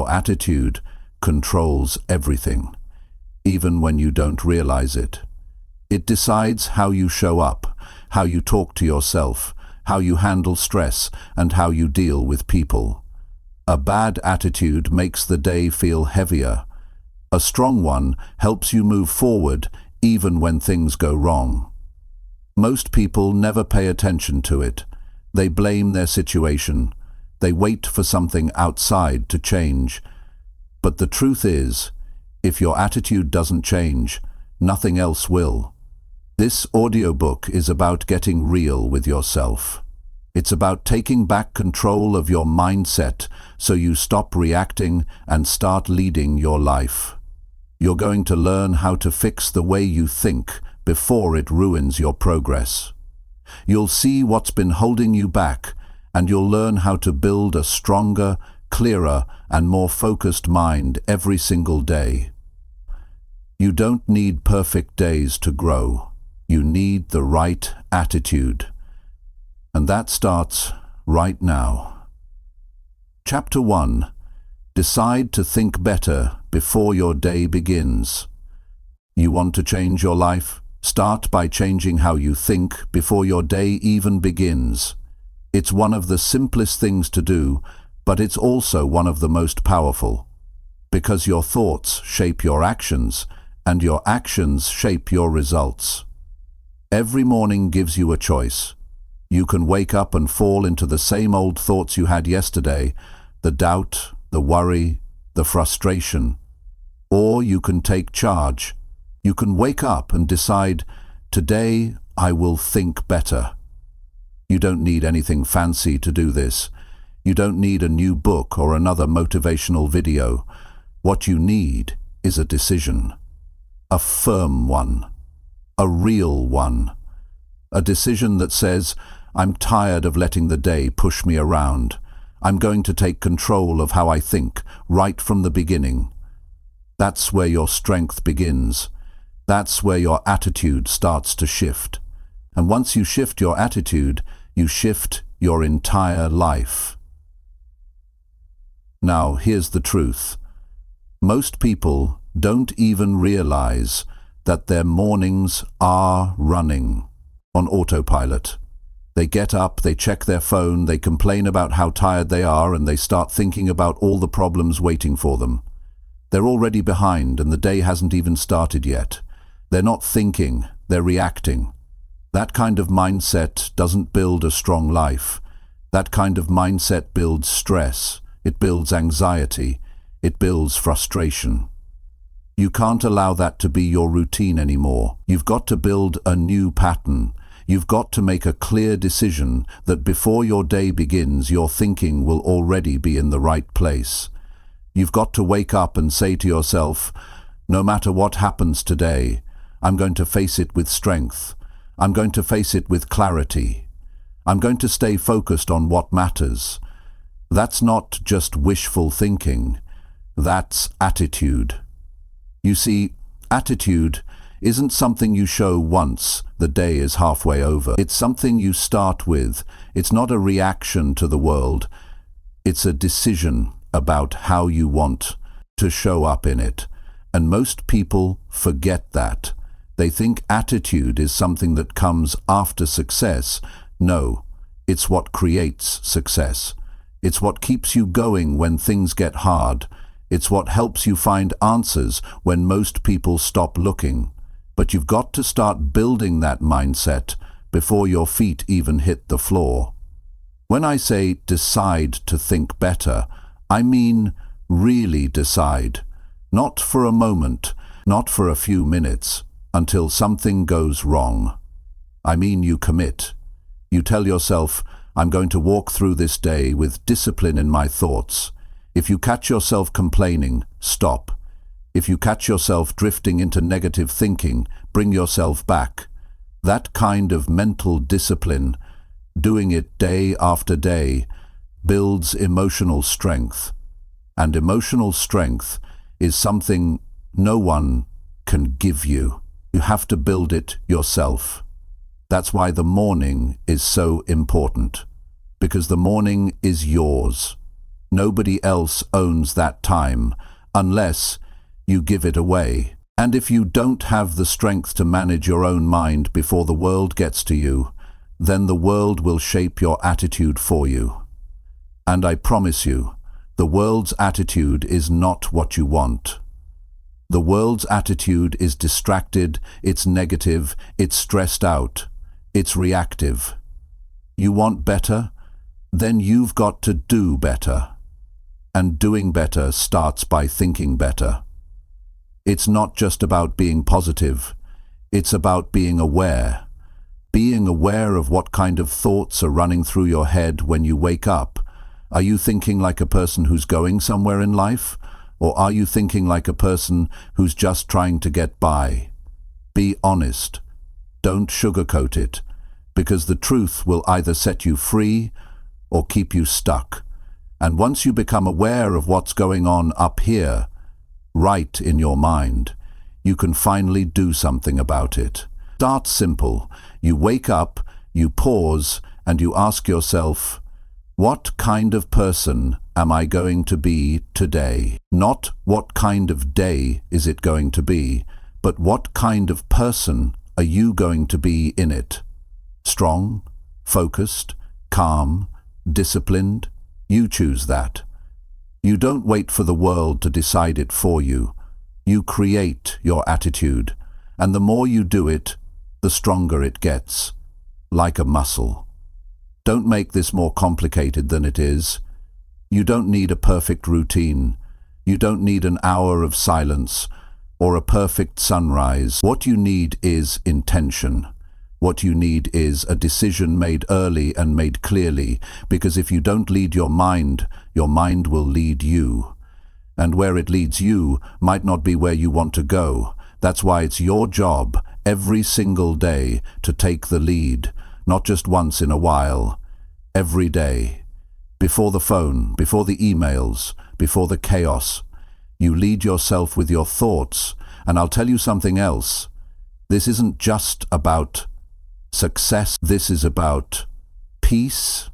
your attitude controls everything, even when you don't realize it. It decides how you show up, how you talk to yourself, how you handle stress, and how you deal with people. A bad attitude makes the day feel heavier. A strong one helps you move forward even when things go wrong. Most people never pay attention to it. They blame their situation. They wait for something outside to change. But the truth is, if your attitude doesn't change, nothing else will. This audiobook is about getting real with yourself. It's about taking back control of your mindset so you stop reacting and start leading your life. You're going to learn how to fix the way you think before it ruins your progress. You'll see what's been holding you back, and you'll learn how to build a stronger, clearer, and more focused mind every single day. You don't need perfect days to grow. You need the right attitude. And that starts right now. Chapter 1. Decide to think better before your day begins. You want to change your life? Start by changing how you think before your day even begins. It's one of the simplest things to do, but it's also one of the most powerful. Because your thoughts shape your actions, and your actions shape your results. Every morning gives you a choice. You can wake up and fall into the same old thoughts you had yesterday, the doubt, the worry, the frustration. Or you can take charge. You can wake up and decide, today I will think better. You don't need anything fancy to do this. You don't need a new book or another motivational video. What you need is a decision. A firm one. A real one. A decision that says, I'm tired of letting the day push me around. I'm going to take control of how I think, right from the beginning. That's where your strength begins. That's where your attitude starts to shift. And once you shift your attitude, you shift your entire life. Now, here's the truth. Most people don't even realize that their mornings are running on autopilot. They get up, they check their phone, they complain about how tired they are, and they start thinking about all the problems waiting for them. They're already behind, and the day hasn't even started yet. They're not thinking, they're reacting. That kind of mindset doesn't build a strong life. That kind of mindset builds stress. It builds anxiety. It builds frustration. You can't allow that to be your routine anymore. You've got to build a new pattern. You've got to make a clear decision that before your day begins, your thinking will already be in the right place. You've got to wake up and say to yourself, no matter what happens today, I'm going to face it with strength. I'm going to face it with clarity. I'm going to stay focused on what matters. That's not just wishful thinking. That's attitude. You see, attitude isn't something you show once the day is halfway over. It's something you start with. It's not a reaction to the world. It's a decision about how you want to show up in it. And most people forget that. They think attitude is something that comes after success. No, it's what creates success. It's what keeps you going when things get hard. It's what helps you find answers when most people stop looking. But you've got to start building that mindset before your feet even hit the floor. When I say decide to think better, I mean really decide. Not for a moment, not for a few minutes, until something goes wrong. I mean you commit. You tell yourself, I'm going to walk through this day with discipline in my thoughts. If you catch yourself complaining, stop. If you catch yourself drifting into negative thinking, bring yourself back. That kind of mental discipline, doing it day after day, builds emotional strength. And emotional strength is something no one can give you. You have to build it yourself. That's why the morning is so important. Because the morning is yours. Nobody else owns that time, unless you give it away. And if you don't have the strength to manage your own mind before the world gets to you, then the world will shape your attitude for you. And I promise you, the world's attitude is not what you want. The world's attitude is distracted, it's negative, it's stressed out, it's reactive. You want better? Then you've got to do better. And doing better starts by thinking better. It's not just about being positive, it's about being aware. Being aware of what kind of thoughts are running through your head when you wake up. Are you thinking like a person who's going somewhere in life? Or are you thinking like a person who's just trying to get by? Be honest. Don't sugarcoat it, because the truth will either set you free or keep you stuck. And once you become aware of what's going on up here, right in your mind, you can finally do something about it. Start simple. You wake up, you pause, and you ask yourself, what kind of person am I going to be today? Not what kind of day is it going to be, but what kind of person are you going to be in it? Strong, focused, calm, disciplined? You choose that. You don't wait for the world to decide it for you. You create your attitude, and the more you do it, the stronger it gets, like a muscle. Don't make this more complicated than it is. You don't need a perfect routine. You don't need an hour of silence or a perfect sunrise. What you need is intention. What you need is a decision made early and made clearly, because if you don't lead your mind will lead you. And where it leads you might not be where you want to go. That's why it's your job every single day to take the lead, not just once in a while, every day. Before the phone, before the emails, before the chaos, you lead yourself with your thoughts. And I'll tell you something else. This isn't just about success. This is about peace.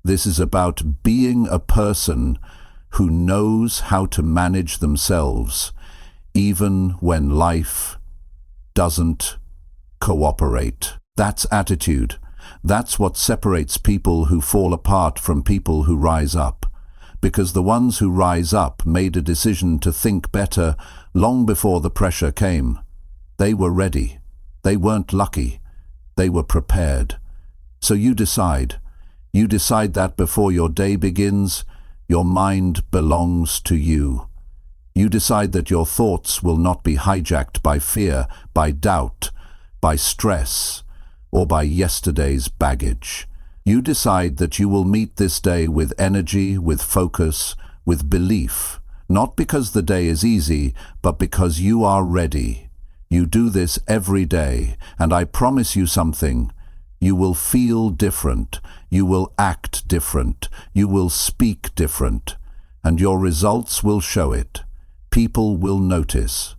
This is about being a person who knows how to manage themselves, even when life doesn't cooperate. That's attitude. That's what separates people who fall apart from people who rise up. Because the ones who rise up made a decision to think better long before the pressure came. They were ready. They weren't lucky. They were prepared. So you decide. You decide that before your day begins, your mind belongs to you. You decide that your thoughts will not be hijacked by fear, by doubt, by stress, or by yesterday's baggage. You decide that you will meet this day with energy, with focus, with belief, not because the day is easy, but because you are ready. You do this every day, and I promise you something. You will feel different, you will act different, you will speak different, and your results will show it. People will notice.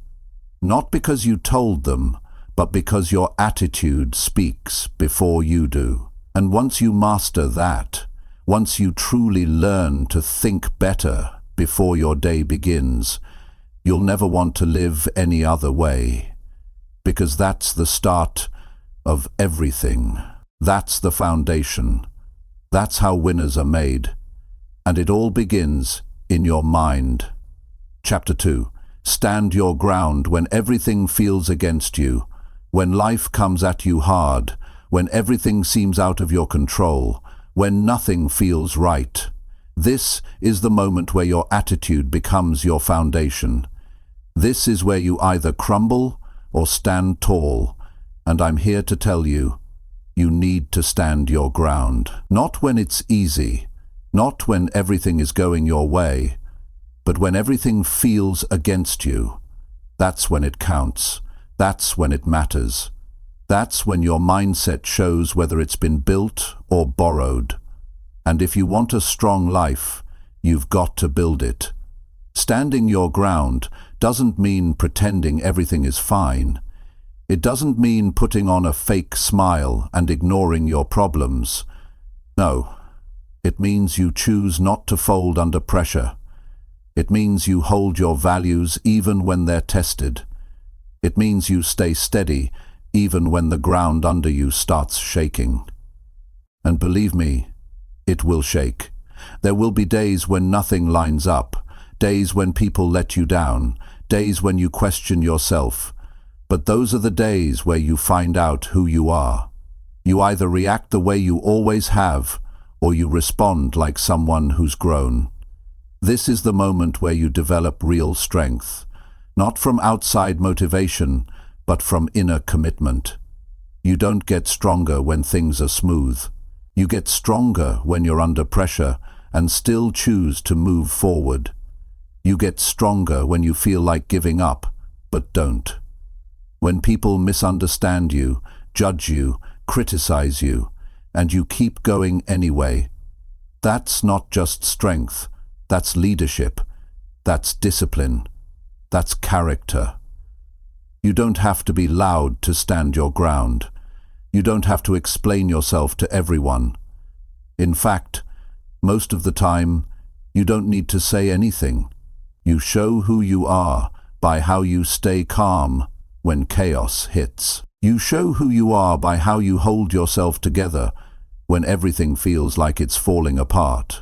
Not because you told them, but because your attitude speaks before you do. And once you master that, once you truly learn to think better before your day begins, you'll never want to live any other way. Because that's the start of everything. That's the foundation. That's how winners are made. And it all begins in your mind. Chapter 2. Stand your ground when everything feels against you, when life comes at you hard, when everything seems out of your control, when nothing feels right. This is the moment where your attitude becomes your foundation. This is where you either crumble or stand tall, and I'm here to tell you, you need to stand your ground. Not when it's easy, not when everything is going your way, but when everything feels against you. That's when it counts. That's when it matters. That's when your mindset shows whether it's been built or borrowed. And if you want a strong life, you've got to build it. Standing your ground doesn't mean pretending everything is fine. It doesn't mean putting on a fake smile and ignoring your problems. No, It means you choose not to fold under pressure. It means you hold your values even when they're tested. It means you stay steady even when the ground under you starts shaking. And believe me, it will shake. There will be days when nothing lines up, days when people let you down, days when you question yourself. But those are the days where you find out who you are. You either react the way you always have, or you respond like someone who's grown. This is the moment where you develop real strength, not from outside motivation, but from inner commitment. You don't get stronger when things are smooth. You get stronger when you're under pressure and still choose to move forward. You get stronger when you feel like giving up, but don't. When people misunderstand you, judge you, criticize you, and you keep going anyway. That's not just strength, that's leadership, that's discipline, that's character. You don't have to be loud to stand your ground. You don't have to explain yourself to everyone. In fact, most of the time, you don't need to say anything. You show who you are by how you stay calm when chaos hits. You show who you are by how you hold yourself together when everything feels like it's falling apart.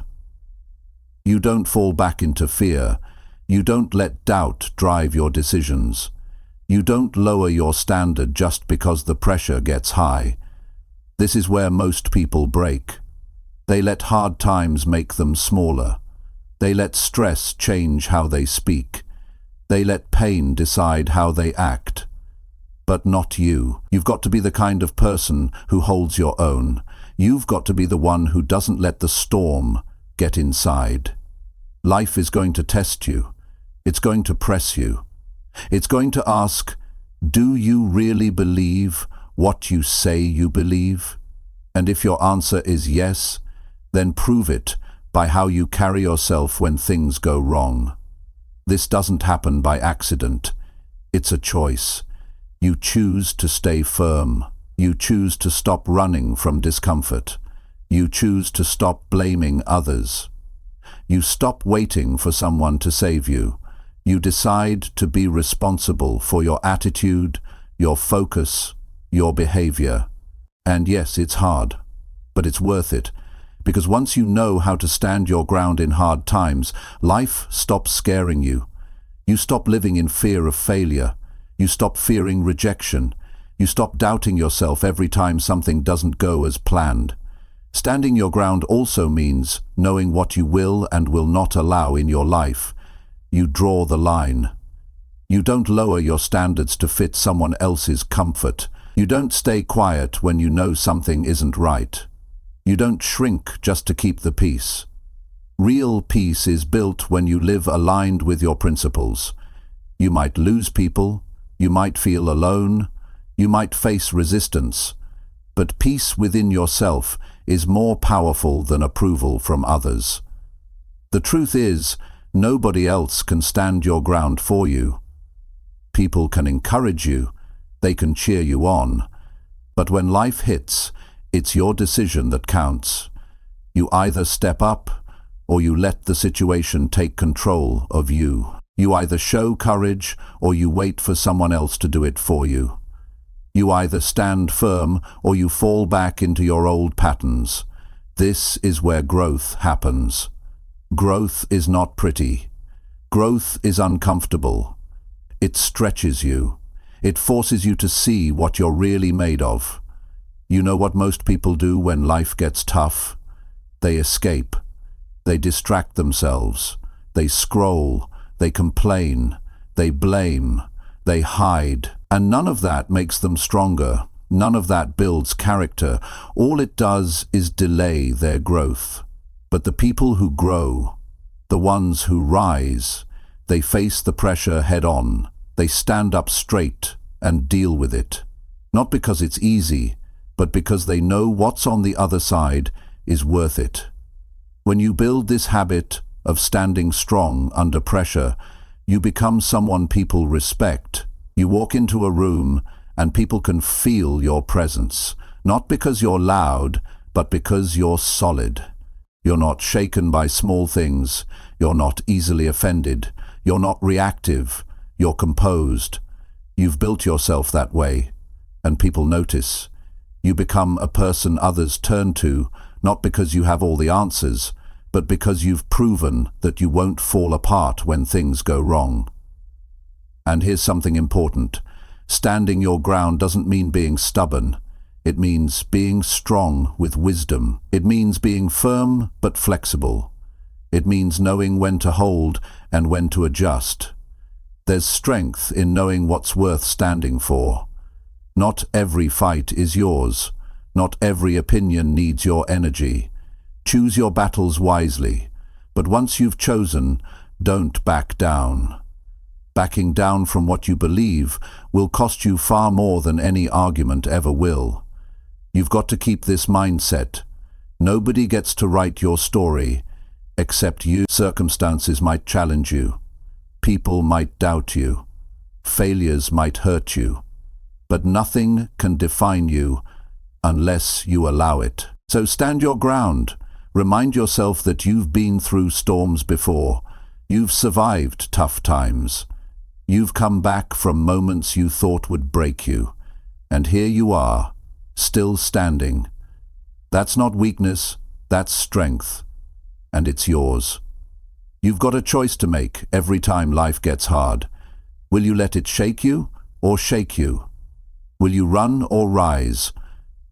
You don't fall back into fear. You don't let doubt drive your decisions. You don't lower your standard just because the pressure gets high. This is where most people break. They let hard times make them smaller. They let stress change how they speak. They let pain decide how they act. But not you. You've got to be the kind of person who holds your own. You've got to be the one who doesn't let the storm get inside. Life is going to test you. It's going to press you. It's going to ask, do you really believe what you say you believe? And if your answer is yes, then prove it by how you carry yourself when things go wrong. This doesn't happen by accident. It's a choice. You choose to stay firm. You choose to stop running from discomfort. You choose to stop blaming others. You stop waiting for someone to save you. You decide to be responsible for your attitude, your focus, your behavior. And yes, it's hard, but it's worth it. Because once you know how to stand your ground in hard times, life stops scaring you. You stop living in fear of failure. You stop fearing rejection. You stop doubting yourself every time something doesn't go as planned. Standing your ground also means knowing what you will and will not allow in your life. You draw the line. You don't lower your standards to fit someone else's comfort. You don't stay quiet when you know something isn't right. You don't shrink just to keep the peace. Real peace is built when you live aligned with your principles. You might lose people, you might feel alone, you might face resistance, but peace within yourself is more powerful than approval from others. The truth is, nobody else can stand your ground for you. People can encourage you, they can cheer you on, but when life hits, it's your decision that counts. You either step up, or you let the situation take control of you. You either show courage, or you wait for someone else to do it for you. You either stand firm, or you fall back into your old patterns. This is where growth happens. Growth is not pretty. Growth is uncomfortable. It stretches you. It forces you to see what you're really made of. You know what most people do when life gets tough? They escape. They distract themselves. They scroll. They complain. They blame. They hide. And none of that makes them stronger. None of that builds character. All it does is delay their growth. But the people who grow, the ones who rise, they face the pressure head on. They stand up straight and deal with it. Not because it's easy, but because they know what's on the other side is worth it. When you build this habit of standing strong under pressure, you become someone people respect. You walk into a room and people can feel your presence, not because you're loud, but because you're solid. You're not shaken by small things. You're not easily offended. You're not reactive. You're composed. You've built yourself that way, and people notice. You become a person others turn to, not because you have all the answers, but because you've proven that you won't fall apart when things go wrong. And here's something important. Standing your ground doesn't mean being stubborn. It means being strong with wisdom. It means being firm but flexible. It means knowing when to hold and when to adjust. There's strength in knowing what's worth standing for. Not every fight is yours. Not every opinion needs your energy. Choose your battles wisely, but once you've chosen, don't back down. Backing down from what you believe will cost you far more than any argument ever will. You've got to keep this mindset. Nobody gets to write your story except you. Circumstances might challenge you. People might doubt you. Failures might hurt you. But nothing can define you unless you allow it. So stand your ground. Remind yourself that you've been through storms before. You've survived tough times. You've come back from moments you thought would break you. And here you are, still standing. That's not weakness, that's strength. And it's yours. You've got a choice to make every time life gets hard. Will you let it shake you or shake you? Will you run or rise?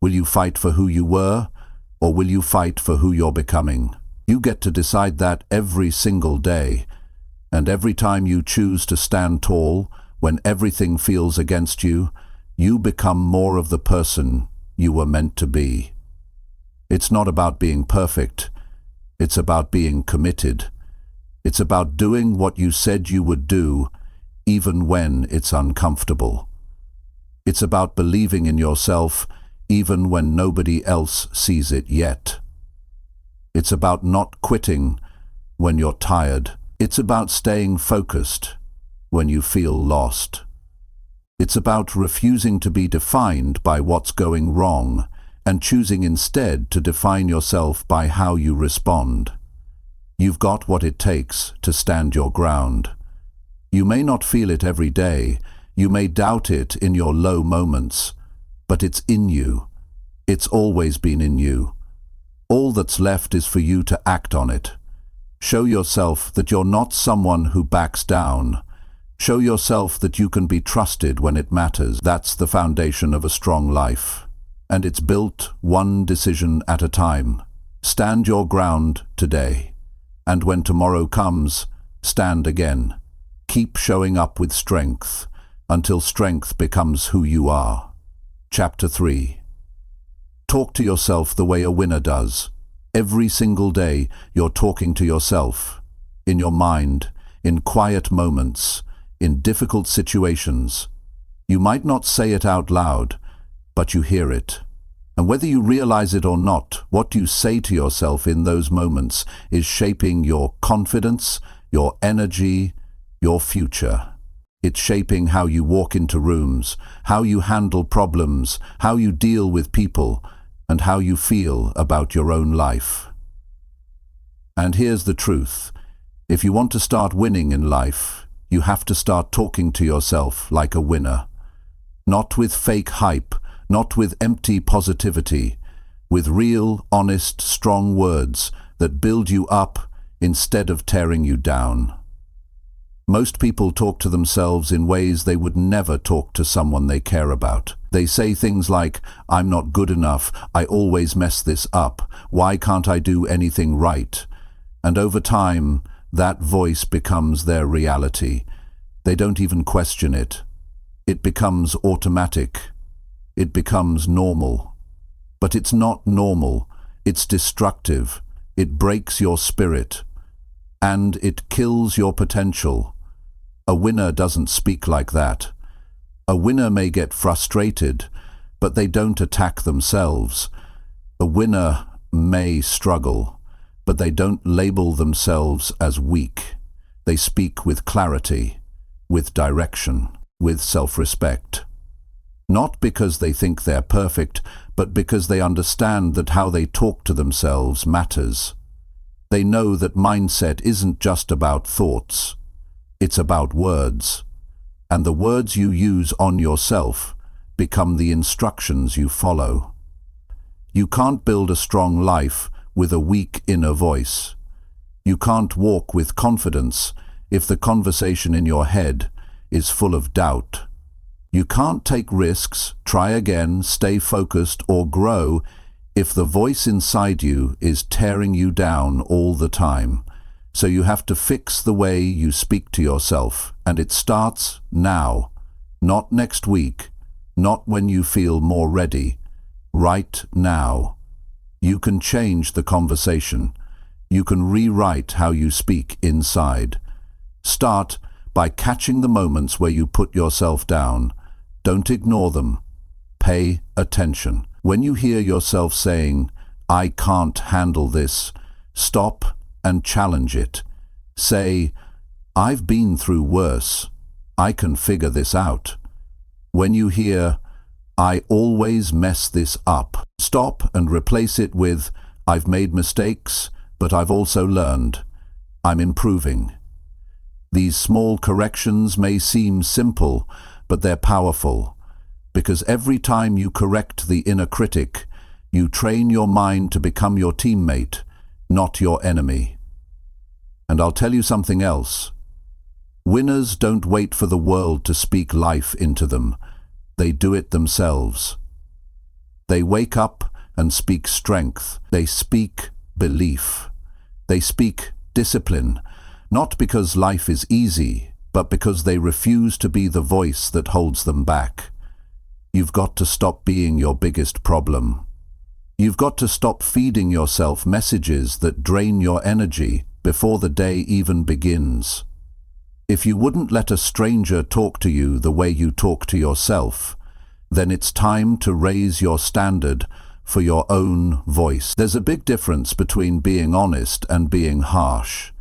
Will you fight for who you were, or will you fight for who you're becoming? You get to decide that every single day. And every time you choose to stand tall, when everything feels against you, you become more of the person you were meant to be. It's not about being perfect. It's about being committed. It's about doing what you said you would do, even when it's uncomfortable. It's about believing in yourself, even when nobody else sees it yet. It's about not quitting when you're tired. It's about staying focused when you feel lost. It's about refusing to be defined by what's going wrong and choosing instead to define yourself by how you respond. You've got what it takes to stand your ground. You may not feel it every day. You may doubt it in your low moments, but it's in you. It's always been in you. All that's left is for you to act on it. Show yourself that you're not someone who backs down. Show yourself that you can be trusted when it matters. That's the foundation of a strong life. And it's built one decision at a time. Stand your ground today. And when tomorrow comes, stand again. Keep showing up with strength until strength becomes who you are. Chapter 3. Talk to yourself the way a winner does. Every single day, you're talking to yourself. In your mind, in quiet moments, in difficult situations. You might not say it out loud, but you hear it. And whether you realize it or not, what you say to yourself in those moments is shaping your confidence, your energy, your future. It's shaping how you walk into rooms, how you handle problems, how you deal with people, and how you feel about your own life. And here's the truth. If you want to start winning in life, you have to start talking to yourself like a winner. Not with fake hype, not with empty positivity, with real, honest, strong words that build you up instead of tearing you down. Most people talk to themselves in ways they would never talk to someone they care about. They say things like, "I'm not good enough, I always mess this up, why can't I do anything right?" And over time, that voice becomes their reality. They don't even question it. It becomes automatic. It becomes normal. But it's not normal. It's destructive. It breaks your spirit. And it kills your potential. A winner doesn't speak like that. A winner may get frustrated, but they don't attack themselves. A winner may struggle, but they don't label themselves as weak. They speak with clarity, with direction, with self-respect. Not because they think they're perfect, but because they understand that how they talk to themselves matters. They know that mindset isn't just about thoughts. It's about words. And the words you use on yourself become the instructions you follow. You can't build a strong life with a weak inner voice. You can't walk with confidence if the conversation in your head is full of doubt. You can't take risks, try again, stay focused, or grow if the voice inside you is tearing you down all the time. So you have to fix the way you speak to yourself, and it starts now, not next week, not when you feel more ready, right now. You can change the conversation. You can rewrite how you speak inside. Start by catching the moments where you put yourself down. Don't ignore them. Pay attention. When you hear yourself saying, "I can't handle this," stop and challenge it. Say, "I've been through worse. I can figure this out." When you hear, "I always mess this up," stop and replace it with, "I've made mistakes, but I've also learned. I'm improving." These small corrections may seem simple, but they're powerful, because every time you correct the inner critic, you train your mind to become your teammate, not your enemy. And I'll tell you something else. Winners don't wait for the world to speak life into them. They do it themselves. They wake up and speak strength. They speak belief. They speak discipline, not because life is easy, but because they refuse to be the voice that holds them back. You've got to stop being your biggest problem. You've got to stop feeding yourself messages that drain your energy before the day even begins. If you wouldn't let a stranger talk to you the way you talk to yourself, then it's time to raise your standard for your own voice. There's a big difference between being honest and being harsh.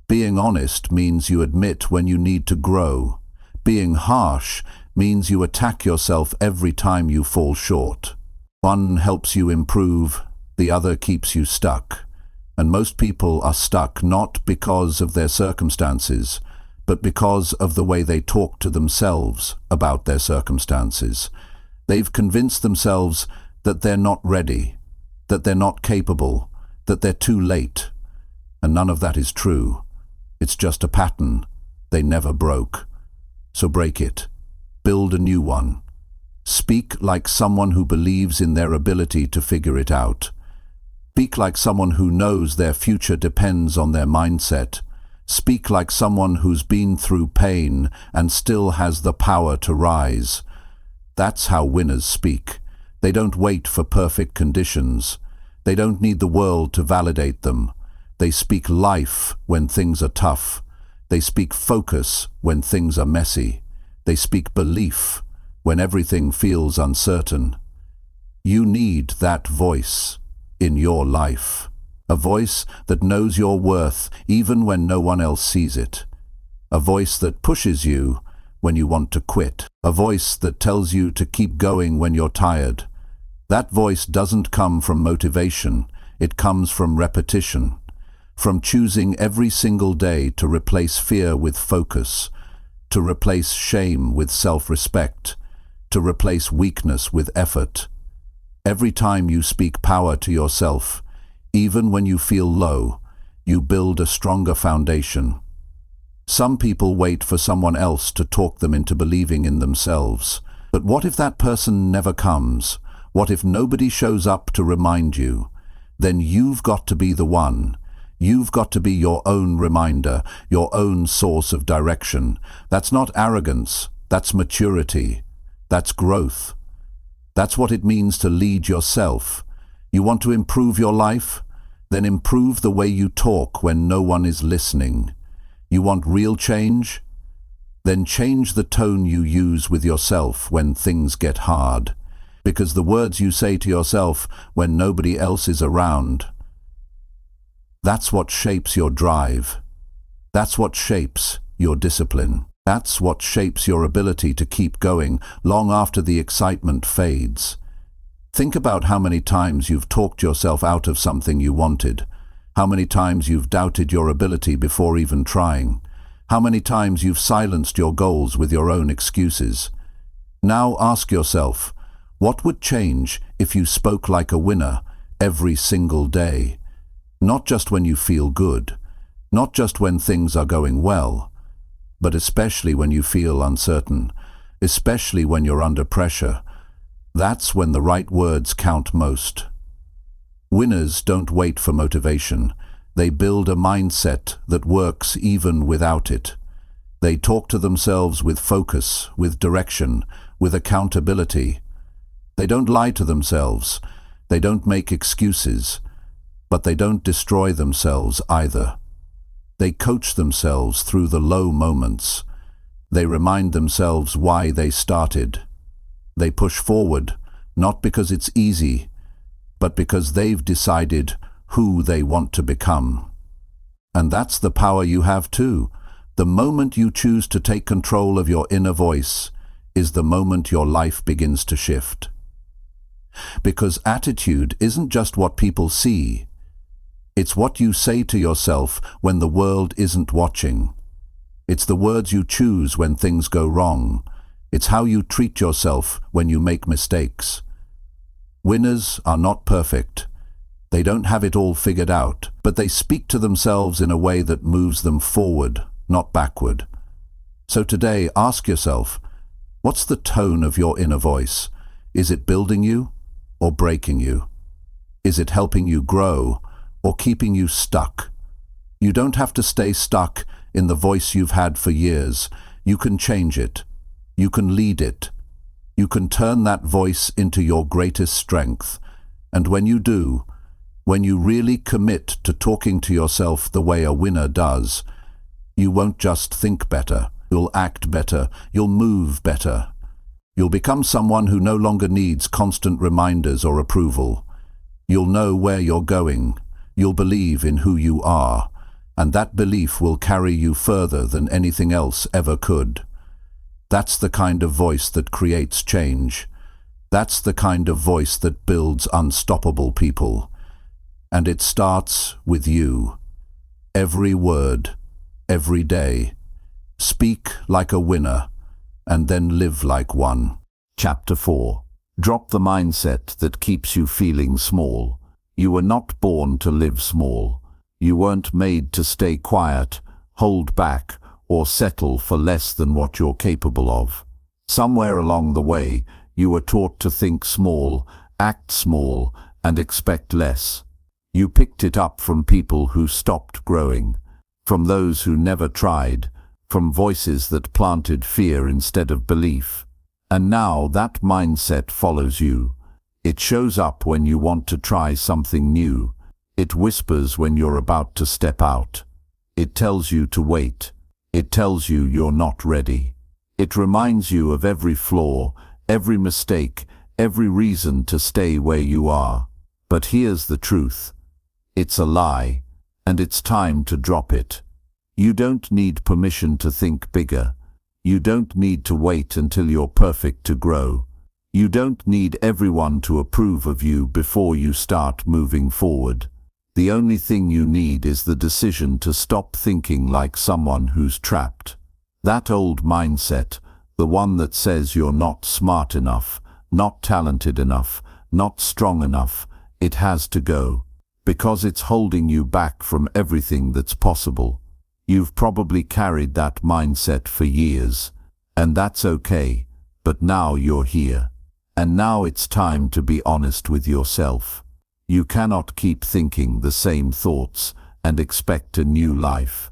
Being honest means you admit when you need to grow. Being harsh means you attack yourself every time you fall short. One helps you improve, the other keeps you stuck. And most people are stuck not because of their circumstances, but because of the way they talk to themselves about their circumstances. They've convinced themselves that they're not ready, that they're not capable, that they're too late. And none of that is true. It's just a pattern they never broke. So break it. Build a new one. Speak like someone who believes in their ability to figure it out. Speak like someone who knows their future depends on their mindset. Speak like someone who's been through pain and still has the power to rise. That's how winners speak. They don't wait for perfect conditions. They don't need the world to validate them. They speak life when things are tough. They speak focus when things are messy. They speak belief when everything feels uncertain. You need that voice in your life. A voice that knows your worth even when no one else sees it. A voice that pushes you when you want to quit. A voice that tells you to keep going when you're tired. That voice doesn't come from motivation. It comes from repetition. From choosing every single day to replace fear with focus, to replace shame with self-respect, to replace weakness with effort. Every time you speak power to yourself, even when you feel low, you build a stronger foundation. Some people wait for someone else to talk them into believing in themselves. But what if that person never comes? What if nobody shows up to remind you? Then you've got to be the one. You've got to be your own reminder, your own source of direction. That's not arrogance, that's maturity, that's growth. That's what it means to lead yourself. You want to improve your life? Then improve the way you talk when no one is listening. You want real change? Then change the tone you use with yourself when things get hard. Because the words you say to yourself when nobody else is around, that's what shapes your drive. That's what shapes your discipline. That's what shapes your ability to keep going long after the excitement fades. Think about how many times you've talked yourself out of something you wanted. How many times you've doubted your ability before even trying. How many times you've silenced your goals with your own excuses. Now ask yourself, what would change if you spoke like a winner every single day? Not just when you feel good, not just when things are going well, but especially when you feel uncertain, especially when you're under pressure. That's when the right words count most. Winners don't wait for motivation. They build a mindset that works even without it. They talk to themselves with focus, with direction, with accountability. They don't lie to themselves. They don't make excuses. But they don't destroy themselves either. They coach themselves through the low moments. They remind themselves why they started. They push forward, not because it's easy, but because they've decided who they want to become. And that's the power you have too. The moment you choose to take control of your inner voice is the moment your life begins to shift. Because attitude isn't just what people see. It's what you say to yourself when the world isn't watching. It's the words you choose when things go wrong. It's how you treat yourself when you make mistakes. Winners are not perfect. They don't have it all figured out, but they speak to themselves in a way that moves them forward, not backward. So today, ask yourself, what's the tone of your inner voice? Is it building you or breaking you? Is it helping you grow or keeping you stuck? You don't have to stay stuck in the voice you've had for years. You can change it. You can lead it. You can turn that voice into your greatest strength. And when you do, when you really commit to talking to yourself the way a winner does, you won't just think better, you'll act better, you'll move better. You'll become someone who no longer needs constant reminders or approval. You'll know where you're going. You'll believe in who you are, and that belief will carry you further than anything else ever could. That's the kind of voice that creates change. That's the kind of voice that builds unstoppable people. And it starts with you. Every word, every day. Speak like a winner, and then live like one. Chapter 4. Drop the mindset that keeps you feeling small. You were not born to live small. You weren't made to stay quiet, hold back, or settle for less than what you're capable of. Somewhere along the way, you were taught to think small, act small, and expect less. You picked it up from people who stopped growing, from those who never tried, from voices that planted fear instead of belief. And now that mindset follows you. It shows up when you want to try something new. It whispers when you're about to step out. It tells you to wait. It tells you you're not ready. It reminds you of every flaw, every mistake, every reason to stay where you are. But here's the truth. It's a lie, and it's time to drop it. You don't need permission to think bigger. You don't need to wait until you're perfect to grow. You don't need everyone to approve of you before you start moving forward. The only thing you need is the decision to stop thinking like someone who's trapped. That old mindset, the one that says you're not smart enough, not talented enough, not strong enough, it has to go. Because it's holding you back from everything that's possible. You've probably carried that mindset for years, and that's okay, but now you're here. And now it's time to be honest with yourself. You cannot keep thinking the same thoughts and expect a new life.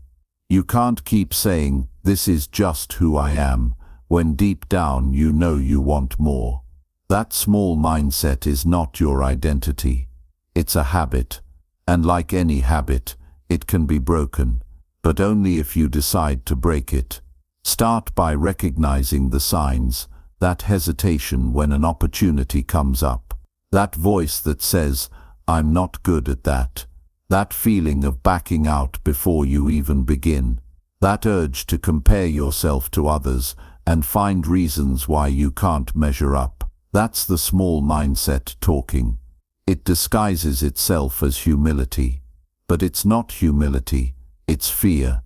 You can't keep saying, "This is just who I am," when deep down you know you want more. That small mindset is not your identity. It's a habit, and like any habit, it can be broken, but only if you decide to break it. Start by recognizing the signs, that hesitation when an opportunity comes up, that voice that says, "I'm not good at that," that feeling of backing out before you even begin, that urge to compare yourself to others and find reasons why you can't measure up. That's the small mindset talking. It disguises itself as humility. But it's not humility, it's fear.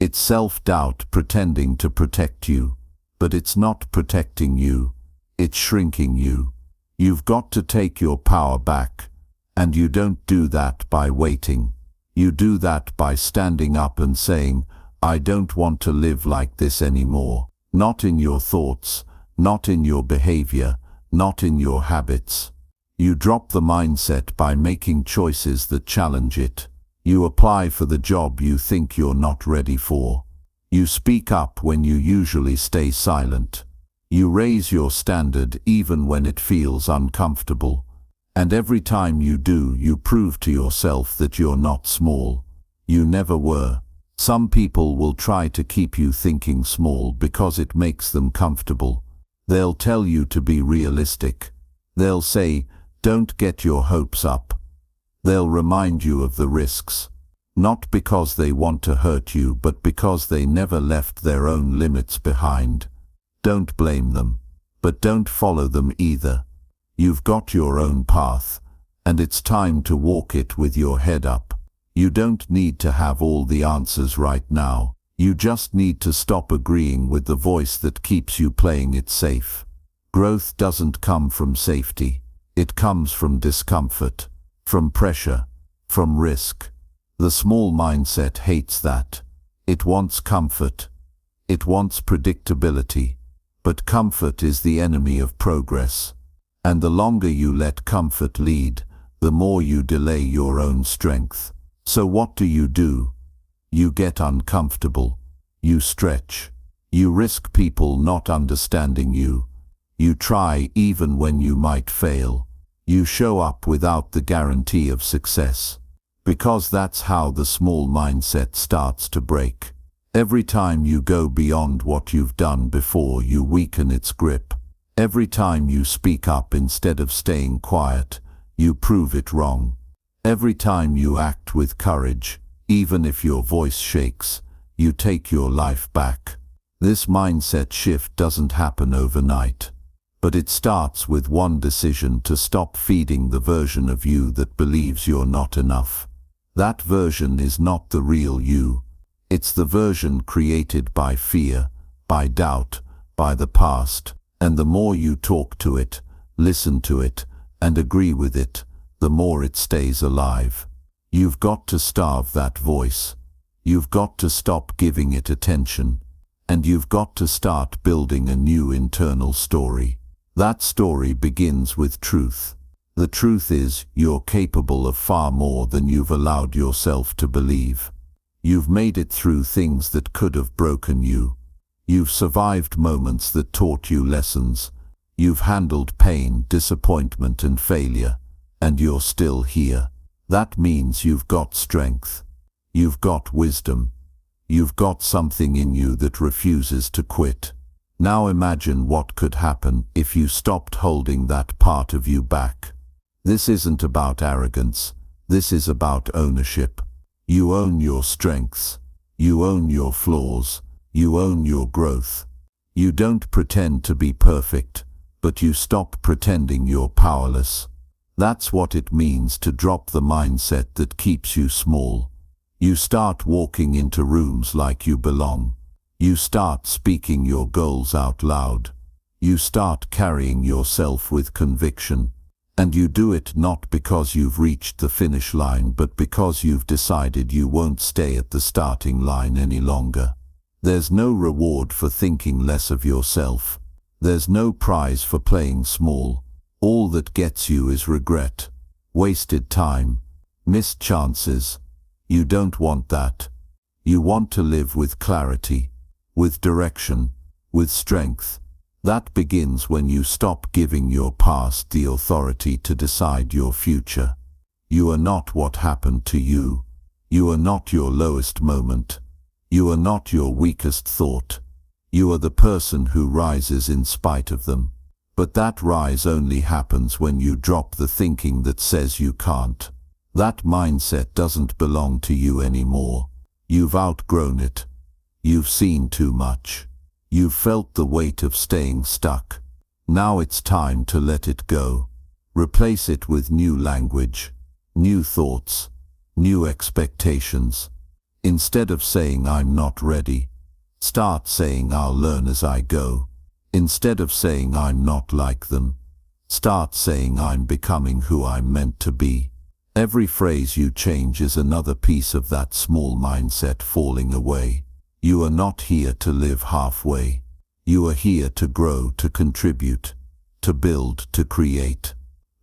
It's self-doubt pretending to protect you. But it's not protecting you, it's shrinking you. You've got to take your power back. And you don't do that by waiting. You do that by standing up and saying, I don't want to live like this anymore. Not in your thoughts, not in your behavior, not in your habits. You drop the mindset by making choices that challenge it. You apply for the job you think you're not ready for. You speak up when you usually stay silent. You raise your standard even when it feels uncomfortable. And every time you do, you prove to yourself that you're not small. You never were. Some people will try to keep you thinking small because it makes them comfortable. They'll tell you to be realistic. They'll say, don't get your hopes up. They'll remind you of the risks. Not because they want to hurt you, but because they never left their own limits behind. Don't blame them, but don't follow them either. You've got your own path, and it's time to walk it with your head up. You don't need to have all the answers right now. You just need to stop agreeing with the voice that keeps you playing it safe. Growth doesn't come from safety. It comes from discomfort, from pressure, from risk. The small mindset hates that. It wants comfort. It wants predictability. But comfort is the enemy of progress. And the longer you let comfort lead, the more you delay your own strength. So what do? You get uncomfortable. You stretch. You risk people not understanding you. You try even when you might fail. You show up without the guarantee of success. Because that's how the small mindset starts to break. Every time you go beyond what you've done before, you weaken its grip. Every time you speak up instead of staying quiet, you prove it wrong. Every time you act with courage, even if your voice shakes, you take your life back. This mindset shift doesn't happen overnight. But it starts with one decision to stop feeding the version of you that believes you're not enough. That version is not the real you. It's the version created by fear, by doubt, by the past. And the more you talk to it, listen to it, and agree with it, the more it stays alive. You've got to starve that voice. You've got to stop giving it attention. And you've got to start building a new internal story. That story begins with truth. The truth is, you're capable of far more than you've allowed yourself to believe. You've made it through things that could have broken you. You've survived moments that taught you lessons. You've handled pain, disappointment, and failure. And you're still here. That means you've got strength. You've got wisdom. You've got something in you that refuses to quit. Now imagine what could happen if you stopped holding that part of you back. This isn't about arrogance. This is about ownership. You own your strengths. You own your flaws. You own your growth. You don't pretend to be perfect, but you stop pretending you're powerless. That's what it means to drop the mindset that keeps you small. You start walking into rooms like you belong. You start speaking your goals out loud. You start carrying yourself with conviction. And you do it not because you've reached the finish line, but because you've decided you won't stay at the starting line any longer. There's no reward for thinking less of yourself. There's no prize for playing small. All that gets you is regret, wasted time, missed chances. You don't want that. You want to live with clarity, with direction, with strength. That begins when you stop giving your past the authority to decide your future. You are not what happened to you. You are not your lowest moment. You are not your weakest thought. You are the person who rises in spite of them. But that rise only happens when you drop the thinking that says you can't. That mindset doesn't belong to you anymore. You've outgrown it. You've seen too much. You've felt the weight of staying stuck. Now it's time to let it go. Replace it with new language, new thoughts, new expectations. Instead of saying I'm not ready, start saying I'll learn as I go. Instead of saying I'm not like them, start saying I'm becoming who I'm meant to be. Every phrase you change is another piece of that small mindset falling away. You are not here to live halfway. You are here to grow, to contribute, to build, to create.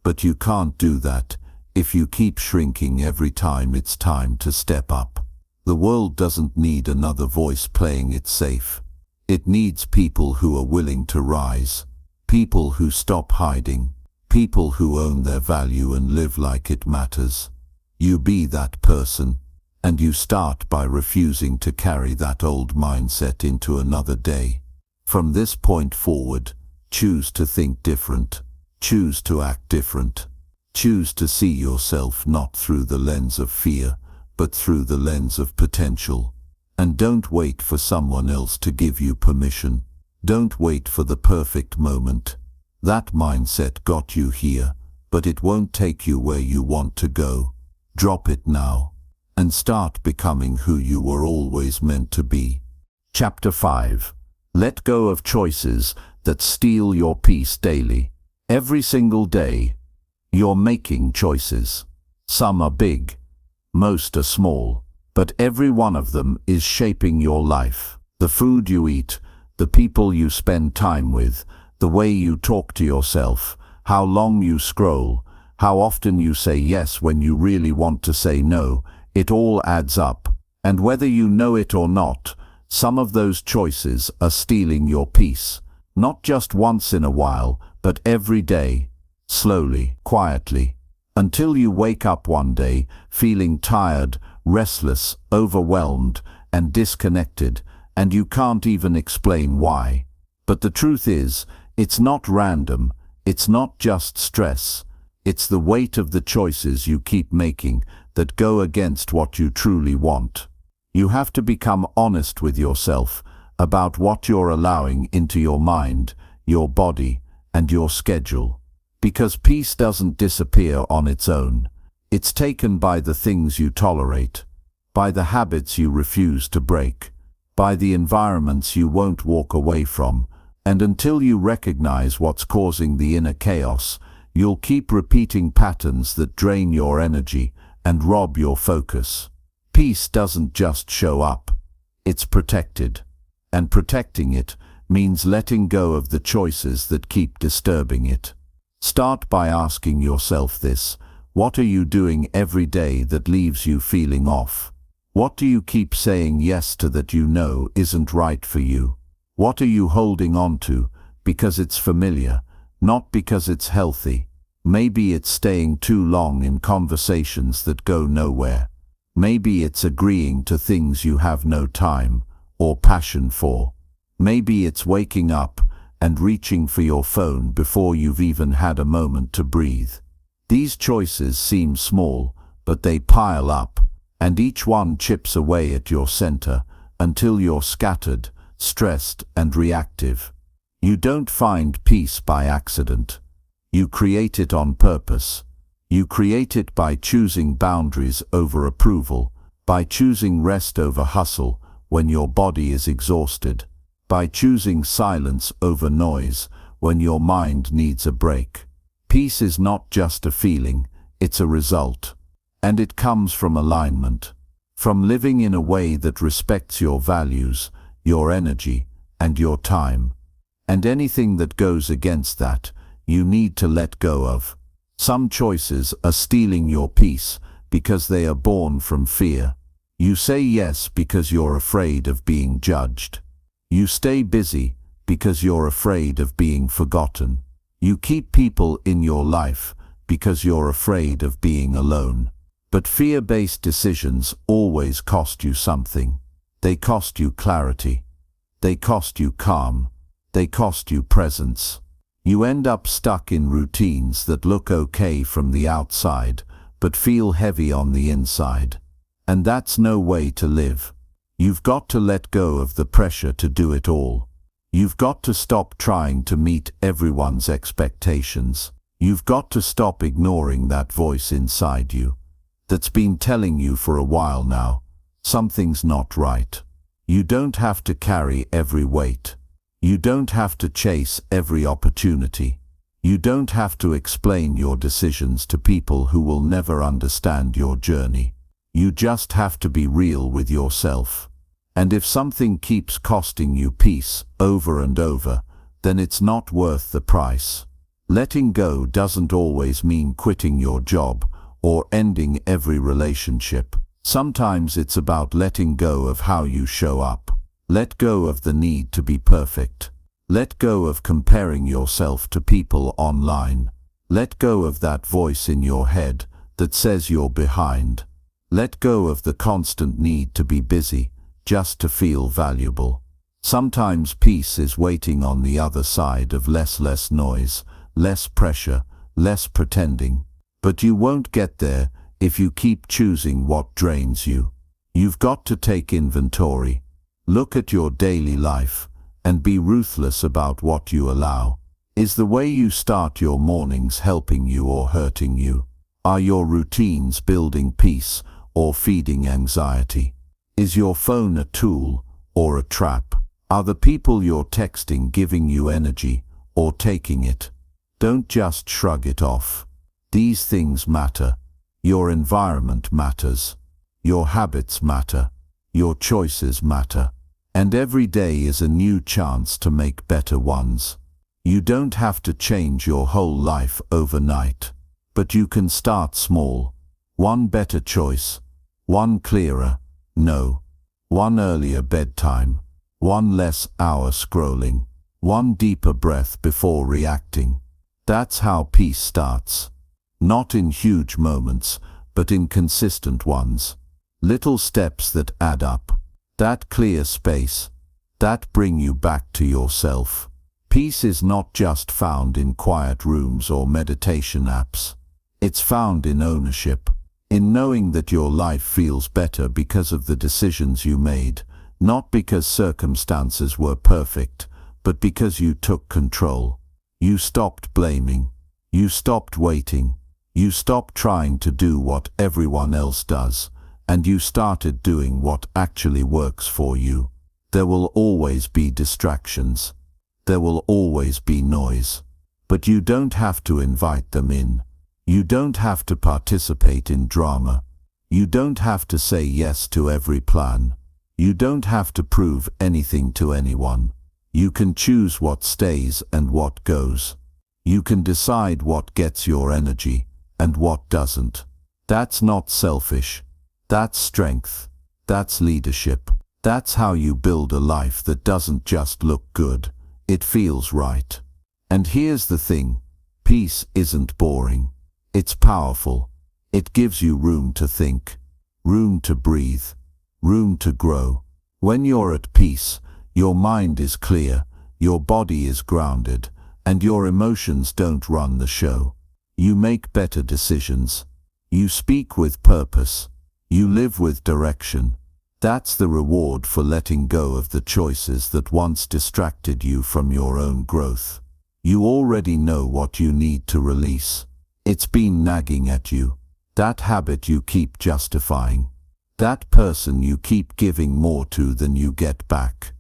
But you can't do that if you keep shrinking every time it's time to step up. The world doesn't need another voice playing it safe. It needs people who are willing to rise, people who stop hiding, people who own their value and live like it matters. You be that person, and you start by refusing to carry that old mindset into another day. From this point forward, choose to think different, choose to act different, choose to see yourself not through the lens of fear, but through the lens of potential. And don't wait for someone else to give you permission. Don't wait for the perfect moment. That mindset got you here, but it won't take you where you want to go. Drop it now, and start becoming who you were always meant to be. Chapter 5. Let go of choices that steal your peace daily. Every single day, you're making choices. Some are big, most are small, but every one of them is shaping your life. The food you eat, the people you spend time with, the way you talk to yourself, how long you scroll, how often you say yes when you really want to say no, it all adds up. And whether you know it or not, some of those choices are stealing your peace. Not just once in a while, but every day, slowly, quietly, until you wake up one day feeling tired, restless, overwhelmed, and disconnected, and you can't even explain why. But the truth is, it's not random, it's not just stress, it's the weight of the choices you keep making that go against what you truly want. You have to become honest with yourself about what you're allowing into your mind, your body, and your schedule. Because peace doesn't disappear on its own. It's taken by the things you tolerate, by the habits you refuse to break, by the environments you won't walk away from, and until you recognize what's causing the inner chaos, you'll keep repeating patterns that drain your energy and rob your focus. Peace doesn't just show up, it's protected. And protecting it means letting go of the choices that keep disturbing it. Start by asking yourself this: what are you doing every day that leaves you feeling off? What do you keep saying yes to that you know isn't right for you? What are you holding on to because it's familiar, not because it's healthy? Maybe it's staying too long in conversations that go nowhere. Maybe it's agreeing to things you have no time or passion for. Maybe it's waking up and reaching for your phone before you've even had a moment to breathe. These choices seem small, but they pile up, and each one chips away at your center until you're scattered, stressed, and reactive. You don't find peace by accident. You create it on purpose. You create it by choosing boundaries over approval, by choosing rest over hustle when your body is exhausted, by choosing silence over noise when your mind needs a break. Peace is not just a feeling, it's a result. And it comes from alignment, from living in a way that respects your values, your energy, and your time. And anything that goes against that, you need to let go of. Some choices are stealing your peace because they are born from fear. You say yes because you're afraid of being judged. You stay busy because you're afraid of being forgotten. You keep people in your life because you're afraid of being alone. But fear-based decisions always cost you something. They cost you clarity. They cost you calm. They cost you presence. You end up stuck in routines that look okay from the outside, but feel heavy on the inside. And that's no way to live. You've got to let go of the pressure to do it all. You've got to stop trying to meet everyone's expectations. You've got to stop ignoring that voice inside you. that's been telling you for a while now, something's not right. You don't have to carry every weight. You don't have to chase every opportunity. You don't have to explain your decisions to people who will never understand your journey. You just have to be real with yourself. And if something keeps costing you peace over and over, then it's not worth the price. Letting go doesn't always mean quitting your job or ending every relationship. Sometimes it's about letting go of how you show up. Let go of the need to be perfect. Let go of comparing yourself to people online. Let go of that voice in your head that says you're behind. Let go of the constant need to be busy just to feel valuable. Sometimes peace is waiting on the other side of less noise, less pressure, less pretending. But you won't get there if you keep choosing what drains you. You've got to take inventory. Look at your daily life and be ruthless about what you allow. Is the way you start your mornings helping you or hurting you? Are your routines building peace or feeding anxiety? Is your phone a tool or a trap? Are the people you're texting giving you energy or taking it? Don't just shrug it off. These things matter. Your environment matters. Your habits matter. Your choices matter. And every day is a new chance to make better ones. You don't have to change your whole life overnight, but you can start small. One better choice, one clearer no, one earlier bedtime, one less hour scrolling, one deeper breath before reacting. That's how peace starts. Not in huge moments, but in consistent ones. Little steps that add up. That clear space. That bring you back to yourself. Peace is not just found in quiet rooms or meditation apps. It's found in ownership. In knowing that your life feels better because of the decisions you made, not because circumstances were perfect, but because you took control. You stopped blaming. You stopped waiting. You stopped trying to do what everyone else does, and you started doing what actually works for you. There will always be distractions. There will always be noise. But you don't have to invite them in. You don't have to participate in drama. You don't have to say yes to every plan. You don't have to prove anything to anyone. You can choose what stays and what goes. You can decide what gets your energy and what doesn't. That's not selfish. That's strength. That's leadership. That's how you build a life that doesn't just look good. It feels right. And here's the thing. Peace isn't boring. It's powerful. It gives you room to think, room to breathe, room to grow. When you're at peace, your mind is clear, your body is grounded, and your emotions don't run the show. You make better decisions. You speak with purpose. You live with direction. That's the reward for letting go of the choices that once distracted you from your own growth. You already know what you need to release. It's been nagging at you. That habit you keep justifying. That person you keep giving more to than you get back.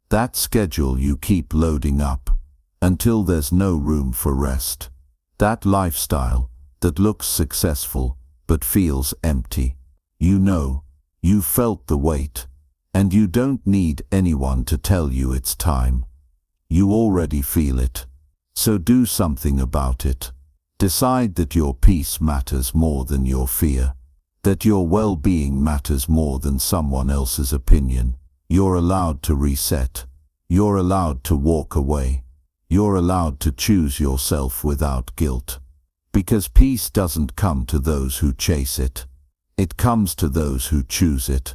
That schedule you keep loading up until there's no room for rest. That lifestyle that looks successful but feels empty. You know, you felt the weight, and you don't need anyone to tell you it's time. You already feel it. So do something about it. Decide that your peace matters more than your fear, that your well-being matters more than someone else's opinion. You're allowed to reset. You're allowed to walk away. You're allowed to choose yourself without guilt. Because peace doesn't come to those who chase it. It comes to those who choose it,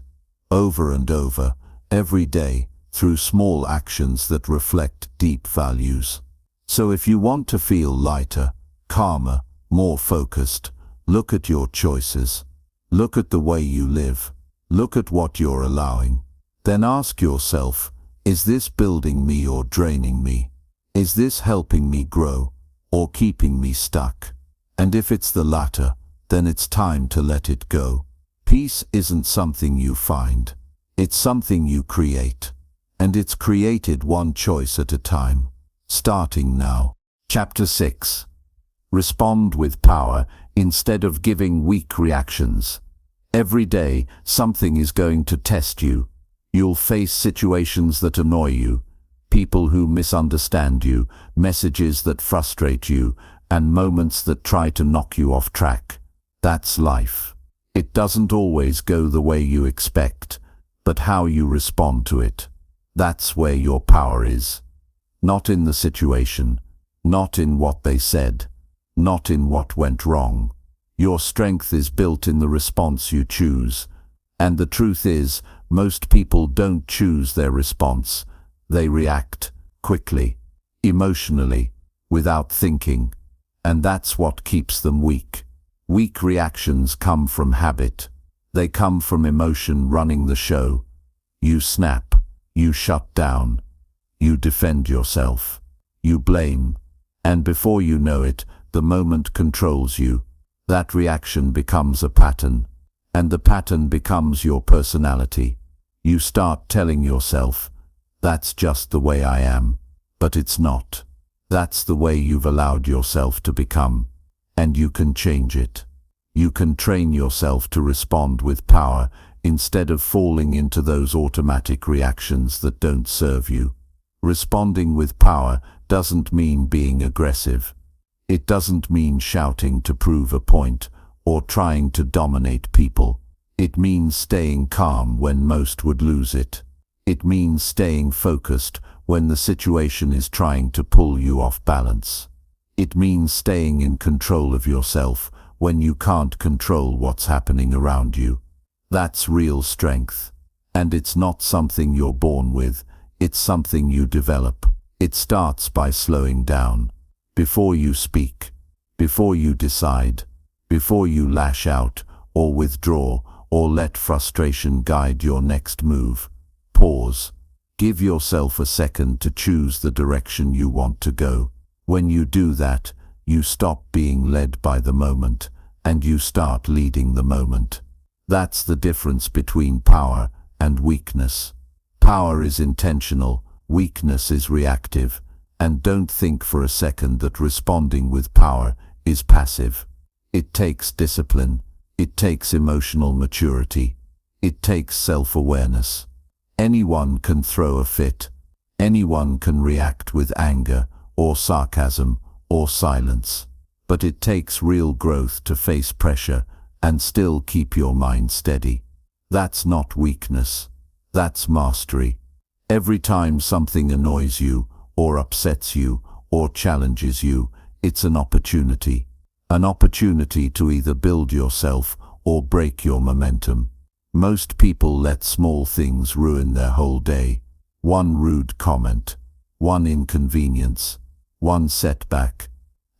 over and over, every day, through small actions that reflect deep values. So if you want to feel lighter, calmer, more focused, look at your choices. Look at the way you live. Look at what you're allowing. Then ask yourself, is this building me or draining me? Is this helping me grow or keeping me stuck? And if it's the latter, then it's time to let it go. Peace isn't something you find. It's something you create. And it's created one choice at a time. Starting now. Chapter 6. Respond with power instead of giving weak reactions. Every day, something is going to test you. You'll face situations that annoy you, people who misunderstand you, messages that frustrate you, and moments that try to knock you off track. That's life. It doesn't always go the way you expect, but how you respond to it. That's where your power is. Not in the situation, not in what they said, not in what went wrong. Your strength is built in the response you choose. And the truth is, most people don't choose their response. They react quickly, emotionally, without thinking. And that's what keeps them weak. Weak reactions come from habit. They come from emotion running the show. You snap, you shut down, you defend yourself, you blame, and before you know it, the moment controls you. That reaction becomes a pattern, and the pattern becomes your personality. You start telling yourself, that's just the way I am, but it's not. That's the way you've allowed yourself to become, and you can change it. You can train yourself to respond with power instead of falling into those automatic reactions that don't serve you. Responding with power doesn't mean being aggressive. It doesn't mean shouting to prove a point or trying to dominate people. It means staying calm when most would lose it. It means staying focused when the situation is trying to pull you off balance. It means staying in control of yourself when you can't control what's happening around you. That's real strength. And it's not something you're born with, it's something you develop. It starts by slowing down. Before you speak, before you decide, before you lash out or withdraw or let frustration guide your next move, pause. Give yourself a second to choose the direction you want to go. When you do that, you stop being led by the moment and you start leading the moment. That's the difference between power and weakness. Power is intentional, weakness is reactive. And don't think for a second that responding with power is passive. It takes discipline. It takes emotional maturity. It takes self-awareness. Anyone can throw a fit. Anyone can react with anger or sarcasm or silence. But it takes real growth to face pressure and still keep your mind steady. That's not weakness. That's mastery. Every time something annoys you, or upsets you, or challenges you, it's an opportunity. An opportunity to either build yourself or break your momentum. Most people let small things ruin their whole day. One rude comment, one inconvenience, one setback,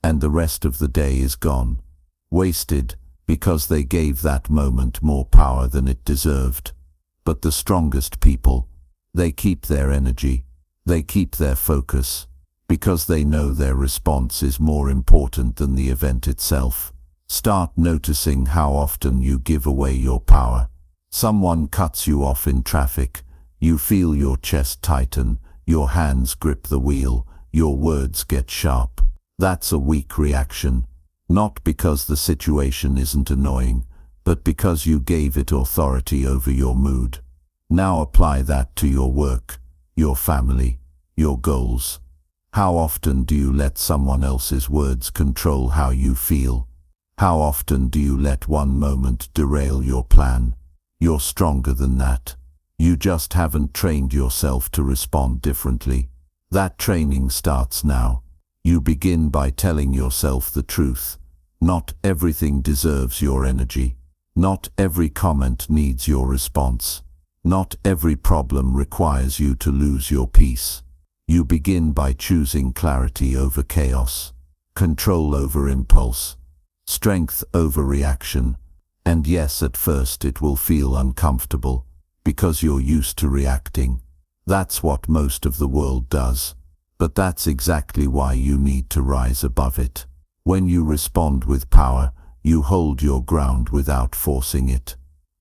and the rest of the day is gone. Wasted because they gave that moment more power than it deserved. But the strongest people, they keep their energy. They keep their focus, because they know their response is more important than the event itself. Start noticing how often you give away your power. Someone cuts you off in traffic. You feel your chest tighten, your hands grip the wheel, your words get sharp. That's a weak reaction. Not because the situation isn't annoying, but because you gave it authority over your mood. Now apply that to your work, your family, your goals. How often do you let someone else's words control how you feel? How often do you let one moment derail your plan? You're stronger than that. You just haven't trained yourself to respond differently. That training starts now. You begin by telling yourself the truth. Not everything deserves your energy. Not every comment needs your response. Not every problem requires you to lose your peace. You begin by choosing clarity over chaos, control over impulse, strength over reaction. And yes, at first it will feel uncomfortable, because you're used to reacting. That's what most of the world does. But that's exactly why you need to rise above it. When you respond with power, You hold your ground without forcing it.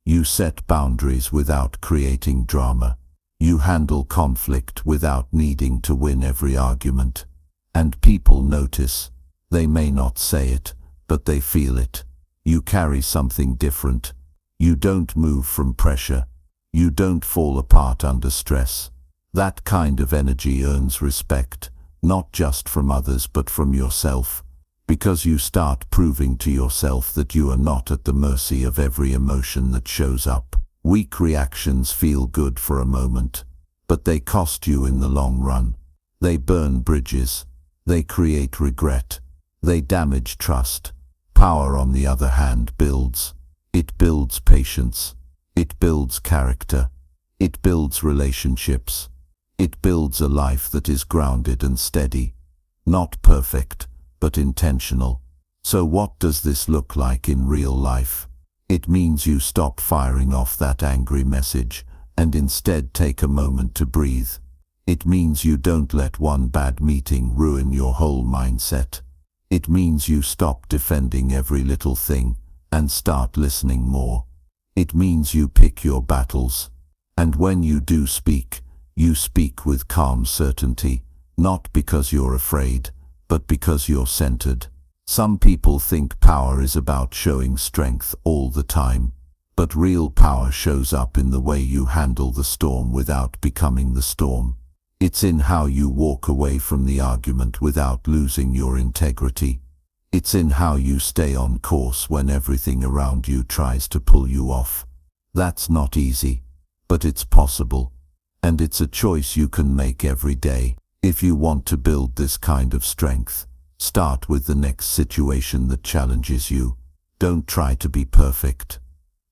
You set boundaries without creating drama. You handle conflict without needing to win every argument. And people notice. They may not say it, but they feel it. You carry something different. You don't move from pressure. You don't fall apart under stress. That kind of energy earns respect, not just from others but from yourself, because you start proving to yourself that you are not at the mercy of every emotion that shows up. Weak reactions feel good for a moment, but they cost you in the long run. They burn bridges. They create regret. They damage trust. Power, on the other hand, builds. It builds patience. It builds character. It builds relationships. It builds a life that is grounded and steady. Not perfect, but intentional. So what does this look like in real life? It means you stop firing off that angry message and instead take a moment to breathe. It means you don't let one bad meeting ruin your whole mindset. It means you stop defending every little thing and start listening more. It means you pick your battles. And when you do speak, you speak with calm certainty, not because you're afraid, but because you're centered. Some people think power is about showing strength all the time, but real power shows up in the way you handle the storm without becoming the storm. It's in how you walk away from the argument without losing your integrity. It's in how you stay on course when everything around you tries to pull you off. That's not easy, but it's possible. And it's a choice you can make every day. If you want to build this kind of strength, start with the next situation that challenges you. Don't try to be perfect.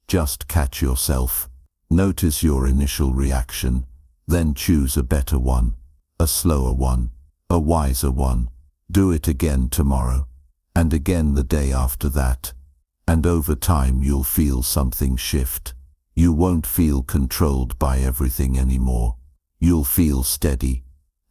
Just catch yourself. Notice your initial reaction. Then choose a better one, a slower one, a wiser one. Do it again tomorrow, and again the day after that. And over time you'll feel something shift. You won't feel controlled by everything anymore. You'll feel steady.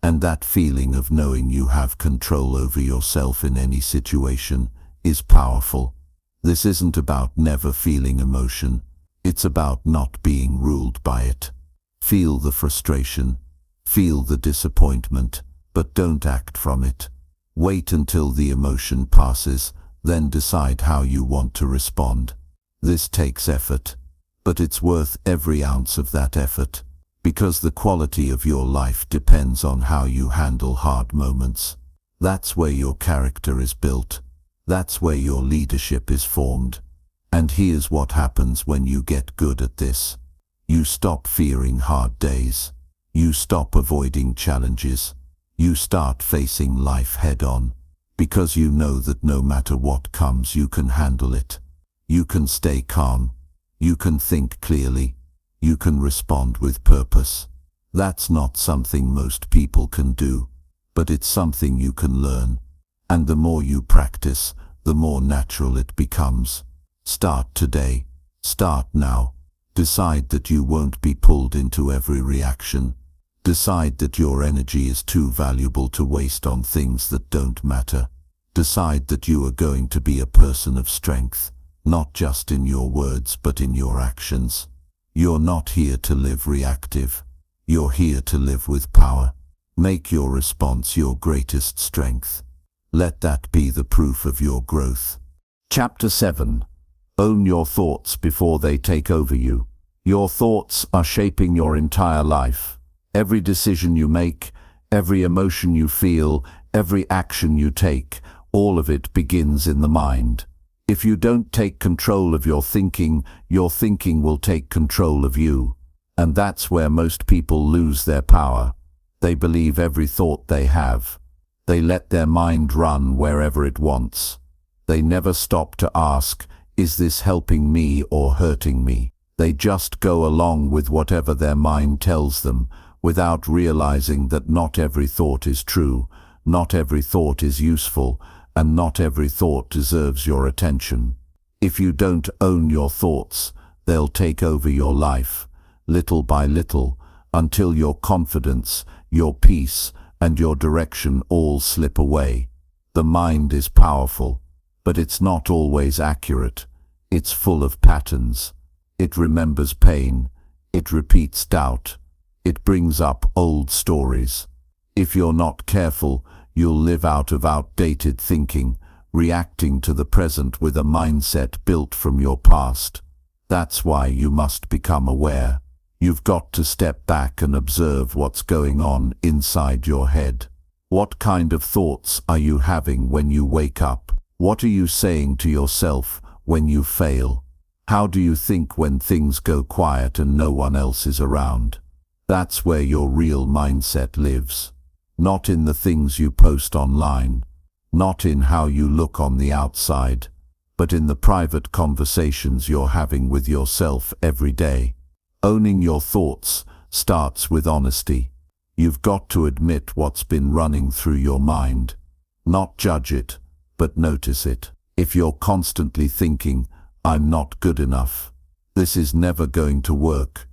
And that feeling of knowing you have control over yourself in any situation is powerful. This isn't about never feeling emotion. It's about not being ruled by it. Feel the frustration, feel the disappointment, but don't act from it. Wait until the emotion passes, then decide how you want to respond. This takes effort, but it's worth every ounce of that effort, because the quality of your life depends on how you handle hard moments. That's where your character is built. That's where your leadership is formed. And here's what happens when you get good at this. You stop fearing hard days. You stop avoiding challenges. You start facing life head-on, because you know that no matter what comes, you can handle it. You can stay calm. You can think clearly. You can respond with purpose. That's not something most people can do, but it's something you can learn. And the more you practice, the more natural it becomes. Start today. Start now. Decide that you won't be pulled into every reaction. Decide that your energy is too valuable to waste on things that don't matter. Decide that you are going to be a person of strength, not just in your words but in your actions. You're not here to live reactive. You're here to live with power. Make your response your greatest strength. Let that be the proof of your growth. Chapter 7. Own your thoughts before they take over you. Your thoughts are shaping your entire life. Every decision you make, every emotion you feel, every action you take, all of it begins in the mind. If you don't take control of your thinking will take control of you. And that's where most people lose their power. They believe every thought they have. They let their mind run wherever it wants. They never stop to ask, is this helping me or hurting me? They just go along with whatever their mind tells them, without realizing that not every thought is true, not every thought is useful, and not every thought deserves your attention. If you don't own your thoughts, they'll take over your life, little by little, until your confidence, your peace, and your direction all slip away. The mind is powerful. but it's not always accurate. It's full of patterns. It remembers pain. It repeats doubt. It brings up old stories. If you're not careful, you'll live out of outdated thinking, reacting to the present with a mindset built from your past. That's why you must become aware. You've got to step back and observe what's going on inside your head. What kind of thoughts are you having when you wake up? What are you saying to yourself when you fail? How do you think when things go quiet and no one else is around? That's where your real mindset lives. Not in the things you post online, not in how you look on the outside, but in the private conversations you're having with yourself every day. Owning your thoughts starts with honesty. You've got to admit what's been running through your mind. Not judge it, but notice it. If you're constantly thinking, "I'm not good enough, this is never going to work,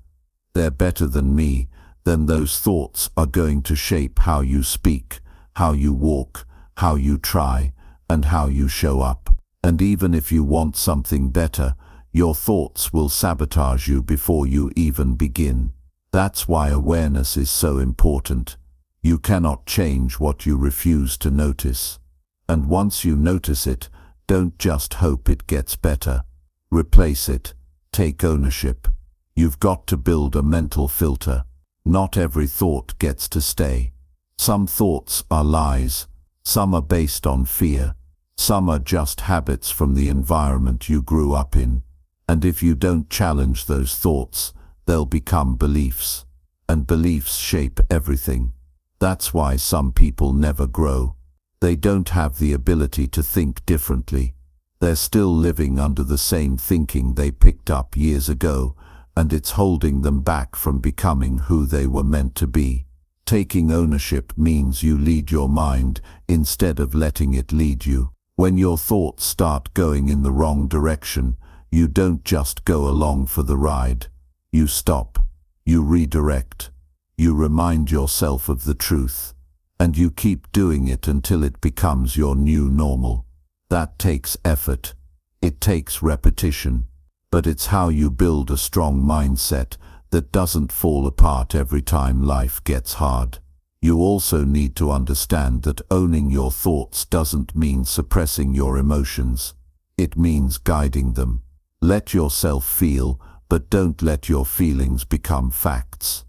they're better than me," then those thoughts are going to shape how you speak, how you walk, how you try, and how you show up. And even if you want something better, your thoughts will sabotage you before you even begin. That's why awareness is so important. You cannot change what you refuse to notice. And once you notice it, don't just hope it gets better. Replace it. Take ownership. You've got to build a mental filter. Not every thought gets to stay. Some thoughts are lies. Some are based on fear. Some are just habits from the environment you grew up in. And if you don't challenge those thoughts, they'll become beliefs. And beliefs shape everything. That's why some people never grow. They don't have the ability to think differently. They're still living under the same thinking they picked up years ago, and it's holding them back from becoming who they were meant to be. Taking ownership means you lead your mind instead of letting it lead you. When your thoughts start going in the wrong direction, you don't just go along for the ride. You stop. You redirect. You remind yourself of the truth. And you keep doing it until it becomes your new normal. That takes effort. It takes repetition. But it's how you build a strong mindset that doesn't fall apart every time life gets hard. You also need to understand that owning your thoughts doesn't mean suppressing your emotions. It means guiding them. Let yourself feel, but don't let your feelings become facts.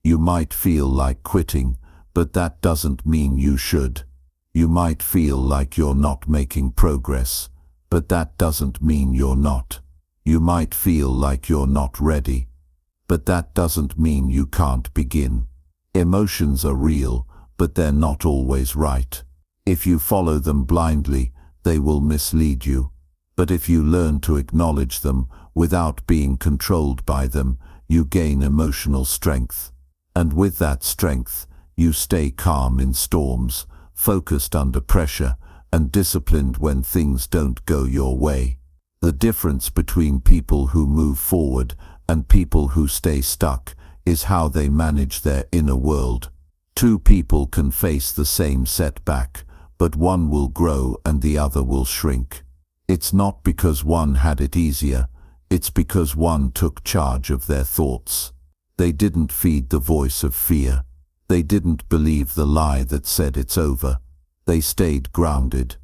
You might feel like quitting, but that doesn't mean you should. You might feel like you're not making progress, but that doesn't mean you're not. You might feel like you're not ready, but that doesn't mean you can't begin. Emotions are real, but they're not always right. If you follow them blindly, they will mislead you. But if you learn to acknowledge them without being controlled by them, you gain emotional strength. And with that strength, you stay calm in storms, focused under pressure, and disciplined when things don't go your way. The difference between people who move forward and people who stay stuck is how they manage their inner world. Two people can face the same setback, but one will grow and the other will shrink. It's not because one had it easier, it's because one took charge of their thoughts. They didn't feed the voice of fear. They didn't believe the lie that said it's over. They stayed grounded.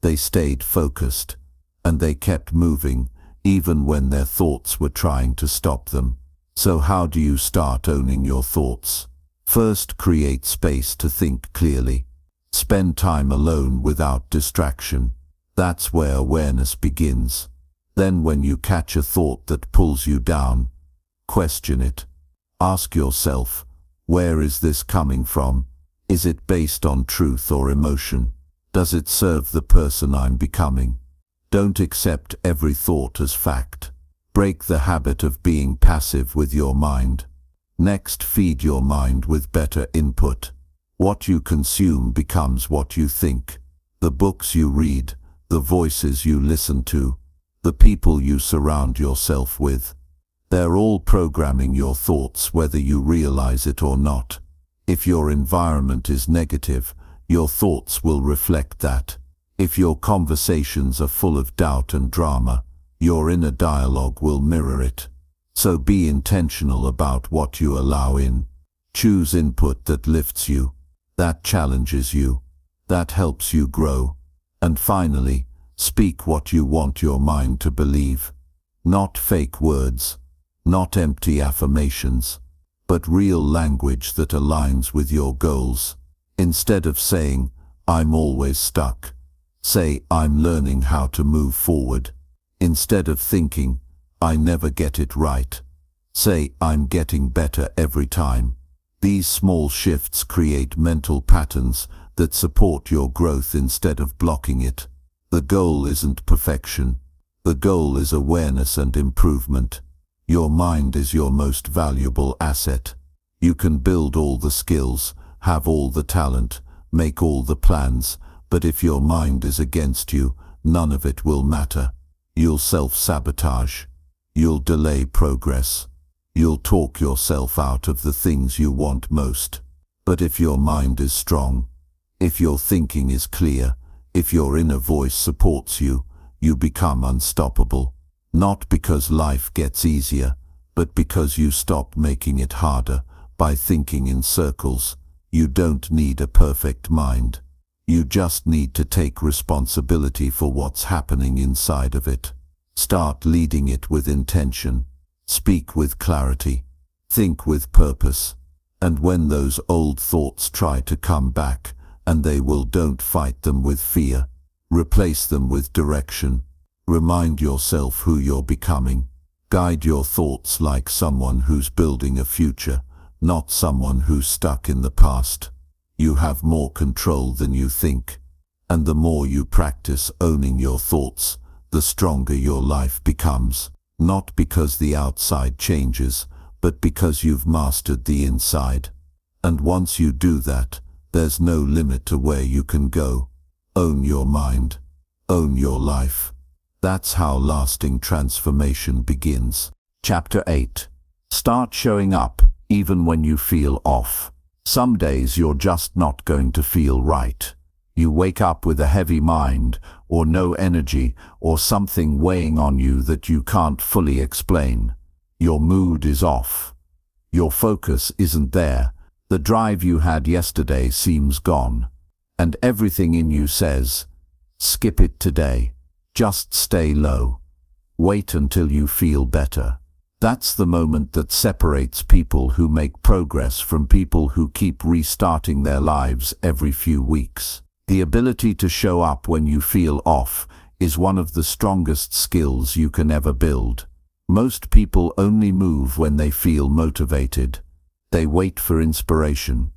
They stayed focused. And they kept moving, even when their thoughts were trying to stop them. So how do you start owning your thoughts? First, create space to think clearly. Spend time alone without distraction. That's where awareness begins. Then when you catch a thought that pulls you down, question it. Ask yourself, where is this coming from? Is it based on truth or emotion? Does it serve the person I'm becoming? Don't accept every thought as fact. Break the habit of being passive with your mind. Next, feed your mind with better input. What you consume becomes what you think. The books you read, the voices you listen to, the people you surround yourself with. They're all programming your thoughts whether you realize it or not. If your environment is negative, your thoughts will reflect that. If your conversations are full of doubt and drama, your inner dialogue will mirror it. So be intentional about what you allow in. Choose input that lifts you, that challenges you, that helps you grow. And finally, speak what you want your mind to believe. Not fake words, not empty affirmations, but real language that aligns with your goals. Instead of saying, "I'm always stuck," say, "I'm learning how to move forward." Instead of thinking, "I never get it right," say, "I'm getting better every time." These small shifts create mental patterns that support your growth instead of blocking it. The goal isn't perfection. The goal is awareness and improvement. Your mind is your most valuable asset. You can build all the skills, have all the talent, make all the plans, but if your mind is against you, none of it will matter. You'll self-sabotage. You'll delay progress. You'll talk yourself out of the things you want most. But if your mind is strong, if your thinking is clear, if your inner voice supports you, you become unstoppable. Not because life gets easier, but because you stop making it harder by thinking in circles. You don't need a perfect mind. You just need to take responsibility for what's happening inside of it. Start leading it with intention. Speak with clarity. Think with purpose. And when those old thoughts try to come back, and they will, don't fight them with fear. Replace them with direction. Remind yourself who you're becoming. Guide your thoughts like someone who's building a future, not someone who's stuck in the past. You have more control than you think. And the more you practice owning your thoughts, the stronger your life becomes. Not because the outside changes, but because you've mastered the inside. And once you do that, there's no limit to where you can go. Own your mind. Own your life. That's how lasting transformation begins. Chapter 8. Start showing up, even when you feel off. Some days you're just not going to feel right. You wake up with a heavy mind, or no energy, or something weighing on you that you can't fully explain. Your mood is off. Your focus isn't there. The drive you had yesterday seems gone. And everything in you says, skip it today. Just stay low. Wait until you feel better. That's the moment that separates people who make progress from people who keep restarting their lives every few weeks. The ability to show up when you feel off is one of the strongest skills you can ever build. Most people only move when they feel motivated. They wait for inspiration.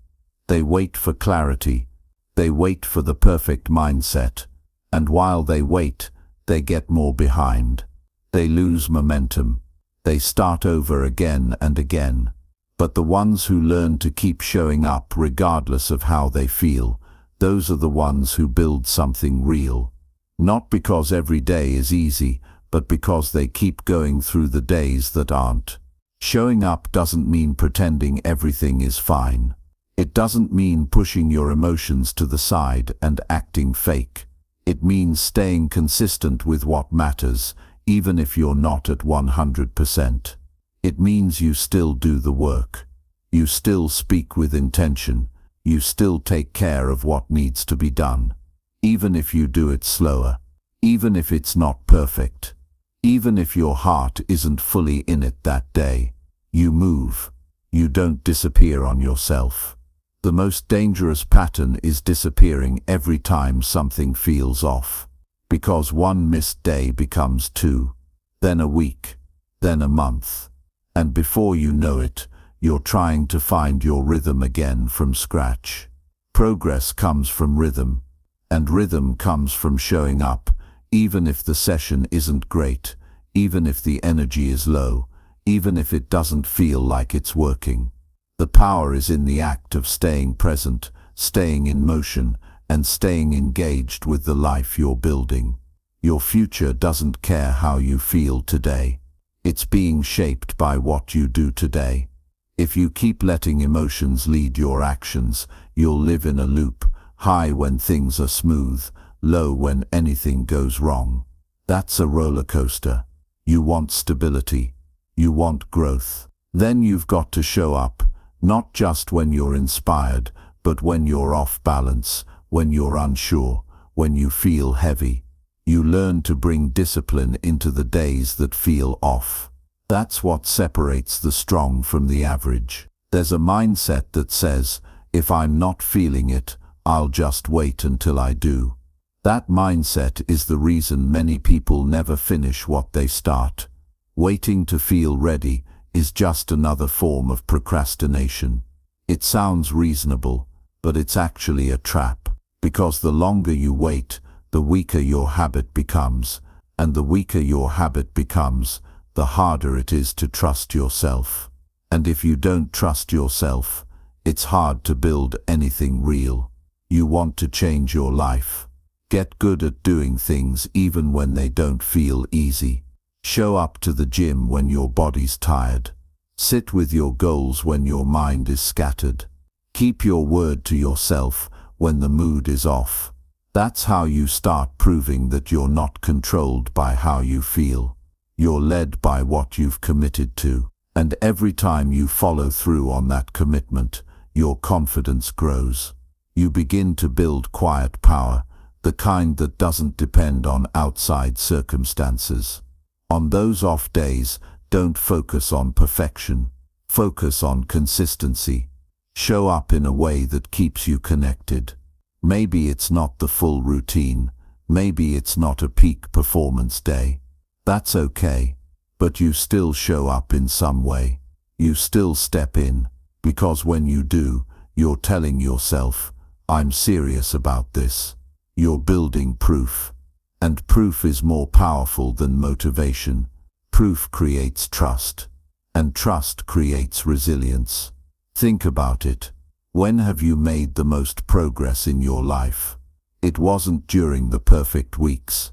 They wait for clarity. They wait for the perfect mindset. And while they wait, they get more behind. They lose momentum. They start over again and again. But the ones who learn to keep showing up regardless of how they feel, those are the ones who build something real. Not because every day is easy, but because they keep going through the days that aren't. Showing up doesn't mean pretending everything is fine. It doesn't mean pushing your emotions to the side and acting fake. It means staying consistent with what matters, even if you're not at 100%. It means you still do the work. You still speak with intention. You still take care of what needs to be done. Even if you do it slower. Even if it's not perfect. Even if your heart isn't fully in it that day. You move. You don't disappear on yourself. The most dangerous pattern is disappearing every time something feels off. Because one missed day becomes 2, then a week, then a month. And before you know it, you're trying to find your rhythm again from scratch. Progress comes from rhythm, and rhythm comes from showing up, even if the session isn't great, even if the energy is low, even if it doesn't feel like it's working. The power is in the act of staying present, staying in motion, and staying engaged with the life you're building. Your future doesn't care how you feel today. It's being shaped by what you do today. If you keep letting emotions lead your actions, you'll live in a loop, high when things are smooth, low when anything goes wrong. That's a roller coaster. You want stability. You want growth. Then you've got to show up, not just when you're inspired, but when you're off balance, when you're unsure, when you feel heavy. You learn to bring discipline into the days that feel off. That's what separates the strong from the average. There's a mindset that says, if I'm not feeling it, I'll just wait until I do. That mindset is the reason many people never finish what they start. Waiting to feel ready is just another form of procrastination. It sounds reasonable, but it's actually a trap. Because the longer you wait, the weaker your habit becomes, and the weaker your habit becomes, the harder it is to trust yourself. And if you don't trust yourself, it's hard to build anything real. You want to change your life. Get good at doing things even when they don't feel easy. Show up to the gym when your body's tired. Sit with your goals when your mind is scattered. Keep your word to yourself when the mood is off. That's how you start proving that you're not controlled by how you feel. You're led by what you've committed to. And every time you follow through on that commitment, your confidence grows. You begin to build quiet power, the kind that doesn't depend on outside circumstances. On those off days, don't focus on perfection. Focus on consistency. Show up in a way that keeps you connected. Maybe it's not the full routine. Maybe it's not a peak performance day. That's okay. But you still show up in some way. You still step in, because when you do, you're telling yourself, I'm serious about this. You're building proof. And proof is more powerful than motivation. Proof creates trust. And trust creates resilience. Think about it. When have you made the most progress in your life? It wasn't during the perfect weeks.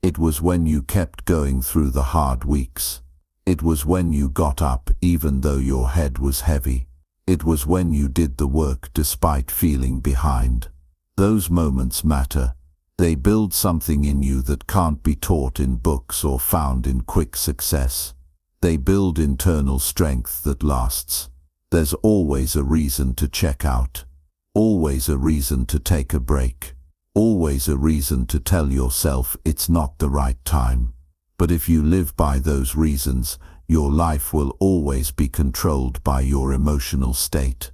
It was when you kept going through the hard weeks. It was when you got up even though your head was heavy. It was when you did the work despite feeling behind. Those moments matter. They build something in you that can't be taught in books or found in quick success. They build internal strength that lasts. There's always a reason to check out. Always a reason to take a break. Always a reason to tell yourself it's not the right time. But if you live by those reasons, your life will always be controlled by your emotional state.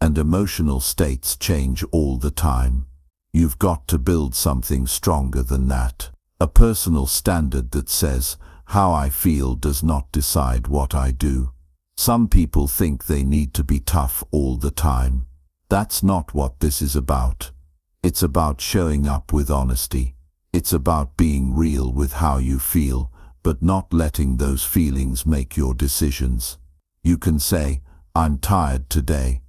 And emotional states change all the time. You've got to build something stronger than that. A personal standard that says, how I feel does not decide what I do. Some people think they need to be tough all the time. That's not what this is about. It's about showing up with honesty. It's about being real with how you feel, but not letting those feelings make your decisions. You can say, I'm tired today,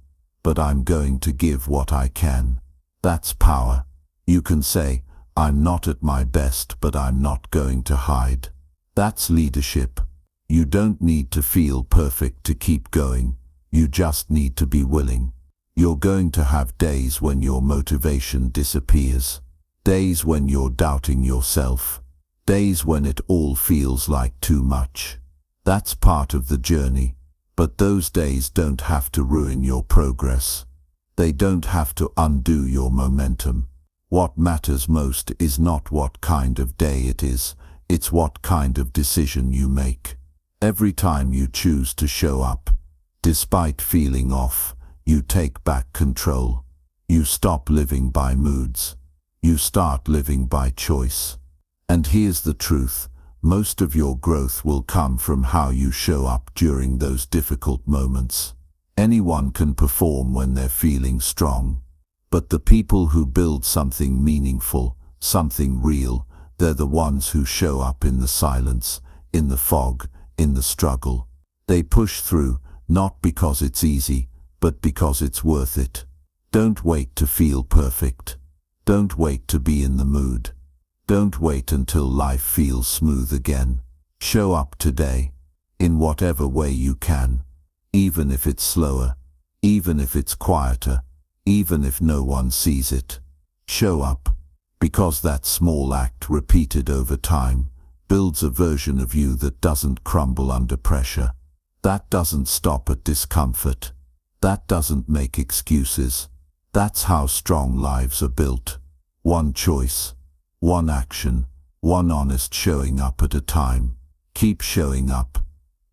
but I'm going to give what I can. That's power. You can say, I'm not at my best, but I'm not going to hide. That's leadership. You don't need to feel perfect to keep going. You just need to be willing. You're going to have days when your motivation disappears. Days when you're doubting yourself. Days when it all feels like too much. That's part of the journey. But those days don't have to ruin your progress. They don't have to undo your momentum. What matters most is not what kind of day it is, it's what kind of decision you make. Every time you choose to show up, despite feeling off, you take back control. You stop living by moods. You start living by choice. And here's the truth, most of your growth will come from how you show up during those difficult moments. Anyone can perform when they're feeling strong. But the people who build something meaningful, something real, they're the ones who show up in the silence, in the fog, in the struggle. They push through, not because it's easy, but because it's worth it. Don't wait to feel perfect. Don't wait to be in the mood. Don't wait until life feels smooth again. Show up today, in whatever way you can, even if it's slower, even if it's quieter, even if no one sees it. Show up. Because that small act repeated over time builds a version of you that doesn't crumble under pressure. That doesn't stop at discomfort. That doesn't make excuses. That's how strong lives are built. One choice, one action, one honest showing up at a time. Keep showing up.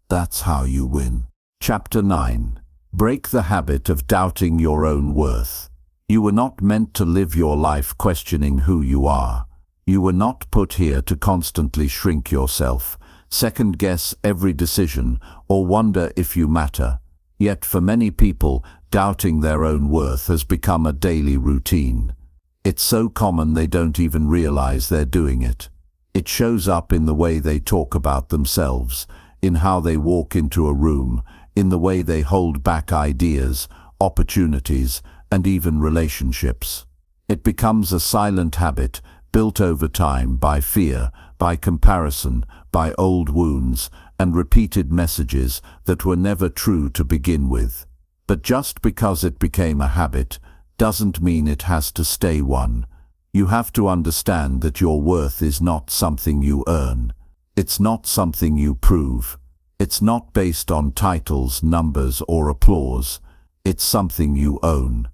That's how you win. Chapter 9. Break the habit of doubting your own worth. You were not meant to live your life questioning who you are. You were not put here to constantly shrink yourself, second-guess every decision, or wonder if you matter. Yet for many people, doubting their own worth has become a daily routine. It's so common they don't even realize they're doing it. It shows up in the way they talk about themselves, in how they walk into a room, in the way they hold back ideas, opportunities, and even relationships. It becomes a silent habit, built over time by fear, by comparison, by old wounds, and repeated messages that were never true to begin with. But just because it became a habit, doesn't mean it has to stay one. You have to understand that your worth is not something you earn. It's not something you prove. It's not based on titles, numbers, or applause. It's something you own,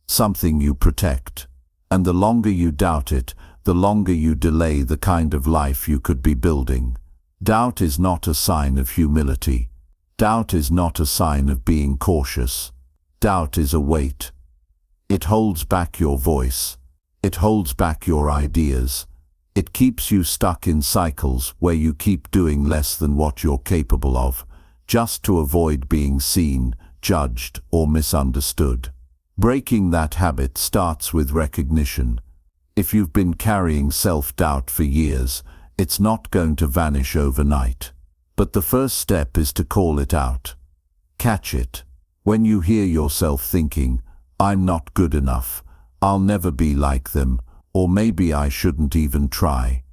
something you protect. And the longer you doubt it, the longer you delay the kind of life you could be building. Doubt is not a sign of humility. Doubt is not a sign of being cautious. Doubt is a weight. It holds back your voice. It holds back your ideas. It keeps you stuck in cycles where you keep doing less than what you're capable of, just to avoid being seen, judged, or misunderstood. Breaking that habit starts with recognition. If you've been carrying self-doubt for years, it's not going to vanish overnight. But the first step is to call it out. Catch it. When you hear yourself thinking, "I'm not good enough, I'll never be like them, or maybe I shouldn't even try."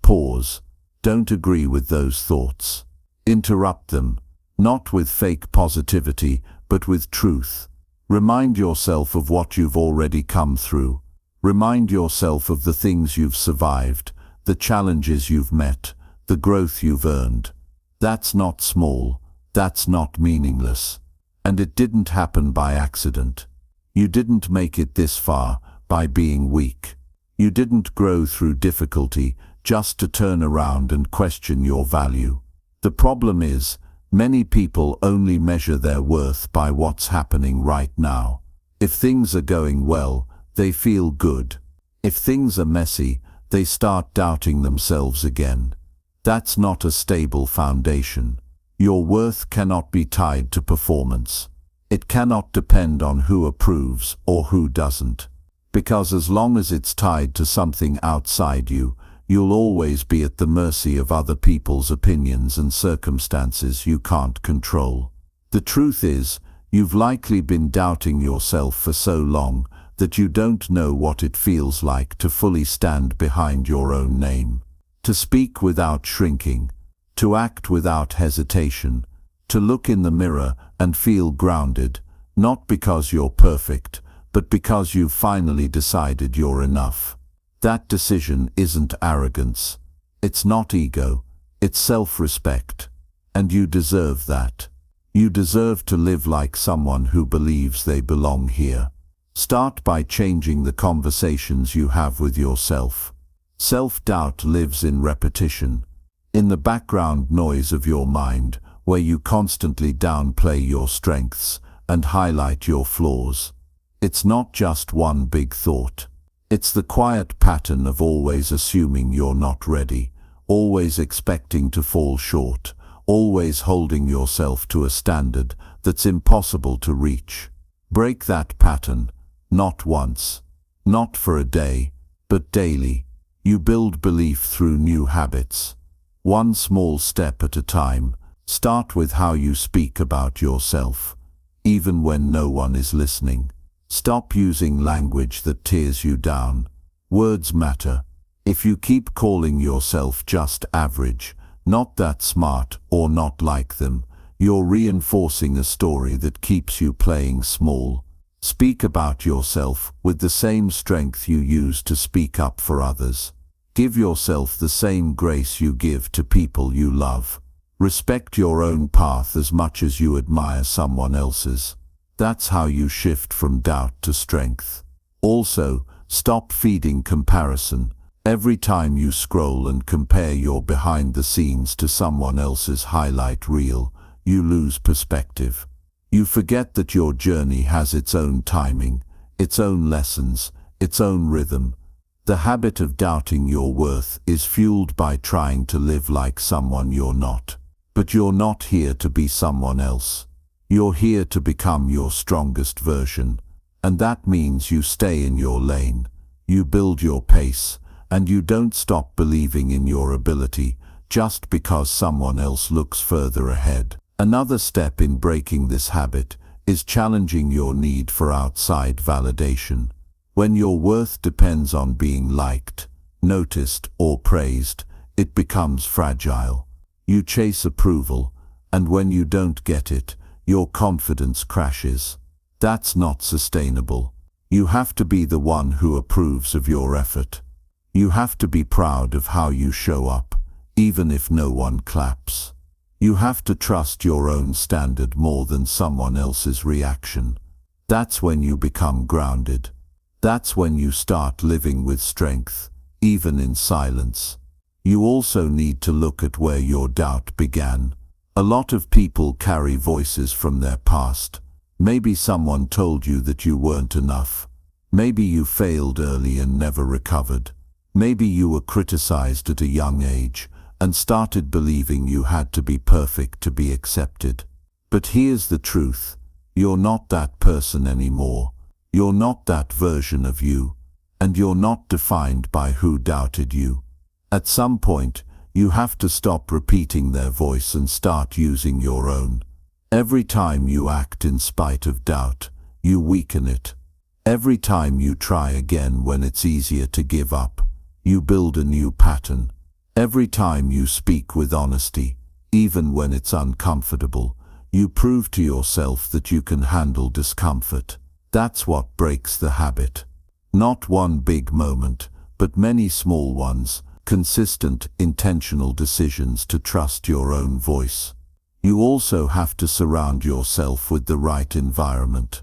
Pause. Don't agree with those thoughts. Interrupt them, not with fake positivity, but with truth. Remind yourself of what you've already come through. Remind yourself of the things you've survived, the challenges you've met, the growth you've earned. That's not small. That's not meaningless. And it didn't happen by accident. You didn't make it this far by being weak. You didn't grow through difficulty just to turn around and question your value. The problem is, many people only measure their worth by what's happening right now. If things are going well, they feel good. If things are messy, they start doubting themselves again. That's not a stable foundation. Your worth cannot be tied to performance. It cannot depend on who approves or who doesn't. Because as long as it's tied to something outside you, you'll always be at the mercy of other people's opinions and circumstances you can't control. The truth is, you've likely been doubting yourself for so long that you don't know what it feels like to fully stand behind your own name. To speak without shrinking, to act without hesitation, to look in the mirror and feel grounded, not because you're perfect, but because you've finally decided you're enough. That decision isn't arrogance. It's not ego. It's self-respect. And you deserve that. You deserve to live like someone who believes they belong here. Start by changing the conversations you have with yourself. Self-doubt lives in repetition, in the background noise of your mind, where you constantly downplay your strengths and highlight your flaws. It's not just one big thought. It's the quiet pattern of always assuming you're not ready, always expecting to fall short, always holding yourself to a standard that's impossible to reach. Break that pattern, not once, not for a day, but daily. You build belief through new habits. One small step at a time. Start with how you speak about yourself, even when no one is listening. Stop using language that tears you down. Words matter. If you keep calling yourself just average, not that smart or not like them, you're reinforcing a story that keeps you playing small. Speak about yourself with the same strength you use to speak up for others. Give yourself the same grace you give to people you love. Respect your own path as much as you admire someone else's. That's how you shift from doubt to strength. Also, stop feeding comparison. Every time you scroll and compare your behind the scenes to someone else's highlight reel, you lose perspective. You forget that your journey has its own timing, its own lessons, its own rhythm. The habit of doubting your worth is fueled by trying to live like someone you're not. But you're not here to be someone else. You're here to become your strongest version. And that means you stay in your lane, you build your pace, and you don't stop believing in your ability just because someone else looks further ahead. Another step in breaking this habit is challenging your need for outside validation. When your worth depends on being liked, noticed, or praised, it becomes fragile. You chase approval, and when you don't get it, your confidence crashes. That's not sustainable. You have to be the one who approves of your effort. You have to be proud of how you show up, even if no one claps. You have to trust your own standard more than someone else's reaction. That's when you become grounded. That's when you start living with strength, even in silence. You also need to look at where your doubt began. A lot of people carry voices from their past. Maybe someone told you that you weren't enough. Maybe you failed early and never recovered. Maybe you were criticized at a young age and started believing you had to be perfect to be accepted. But here's the truth. You're not that person anymore. You're not that version of you, and you're not defined by who doubted you. At some point, you have to stop repeating their voice and start using your own. Every time you act in spite of doubt, you weaken it. Every time you try again when it's easier to give up, you build a new pattern. Every time you speak with honesty, even when it's uncomfortable, you prove to yourself that you can handle discomfort. That's what breaks the habit. Not one big moment, but many small ones, consistent, intentional decisions to trust your own voice. You also have to surround yourself with the right environment.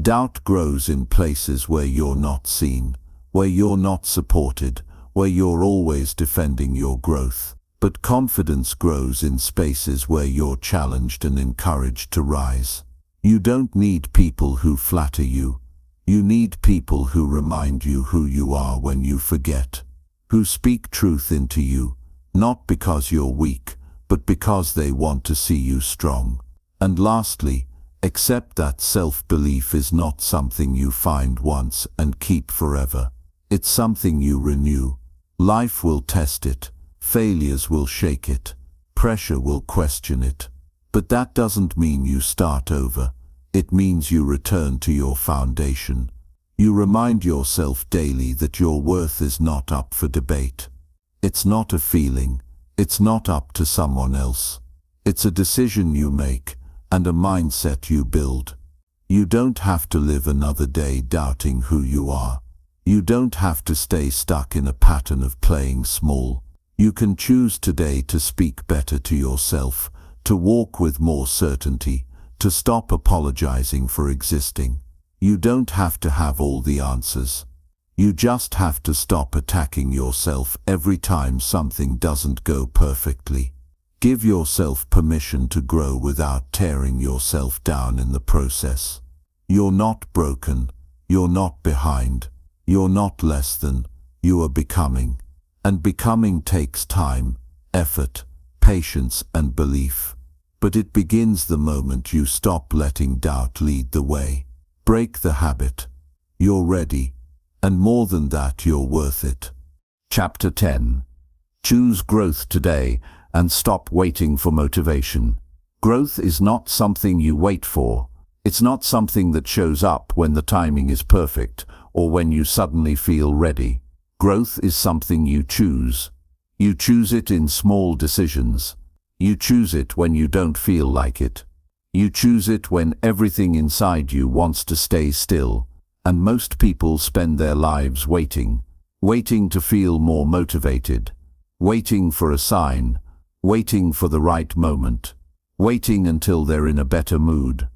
Doubt grows in places where you're not seen, where you're not supported, where you're always defending your growth. But confidence grows in spaces where you're challenged and encouraged to rise. You don't need people who flatter you. You need people who remind you who you are when you forget, who speak truth into you, not because you're weak, but because they want to see you strong. And lastly, accept that self-belief is not something you find once and keep forever. It's something you renew. Life will test it, failures will shake it, pressure will question it. But that doesn't mean you start over. It means you return to your foundation. You remind yourself daily that your worth is not up for debate. It's not a feeling. It's not up to someone else. It's a decision you make and a mindset you build. You don't have to live another day doubting who you are. You don't have to stay stuck in a pattern of playing small. You can choose today to speak better to yourself, to walk with more certainty, to stop apologizing for existing. You don't have to have all the answers. You just have to stop attacking yourself every time something doesn't go perfectly. Give yourself permission to grow without tearing yourself down in the process. You're not broken. You're not behind. You're not less than. You are becoming. And becoming takes time, effort, patience, and belief. But it begins the moment you stop letting doubt lead the way. Break the habit. You're ready. And more than that, you're worth it. Chapter 10. Choose growth today and stop waiting for motivation. Growth is not something you wait for. It's not something that shows up when the timing is perfect or when you suddenly feel ready. Growth is something you choose. You choose it in small decisions. You choose it when you don't feel like it. You choose it when everything inside you wants to stay still, and most people spend their lives waiting to feel more motivated, waiting for a sign, waiting for the right moment, waiting until they're in a better mood.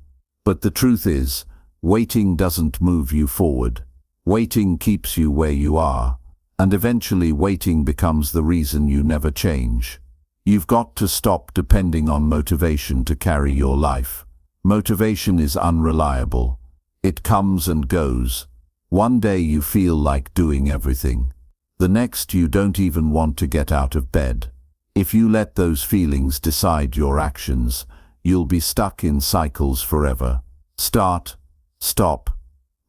But the truth is, waiting doesn't move you forward. Waiting keeps you where you are, and eventually waiting becomes the reason you never change. You've got to stop depending on motivation to carry your life. Motivation is unreliable. It comes and goes. One day you feel like doing everything. The next you don't even want to get out of bed. If you let those feelings decide your actions, you'll be stuck in cycles forever. Start, stop,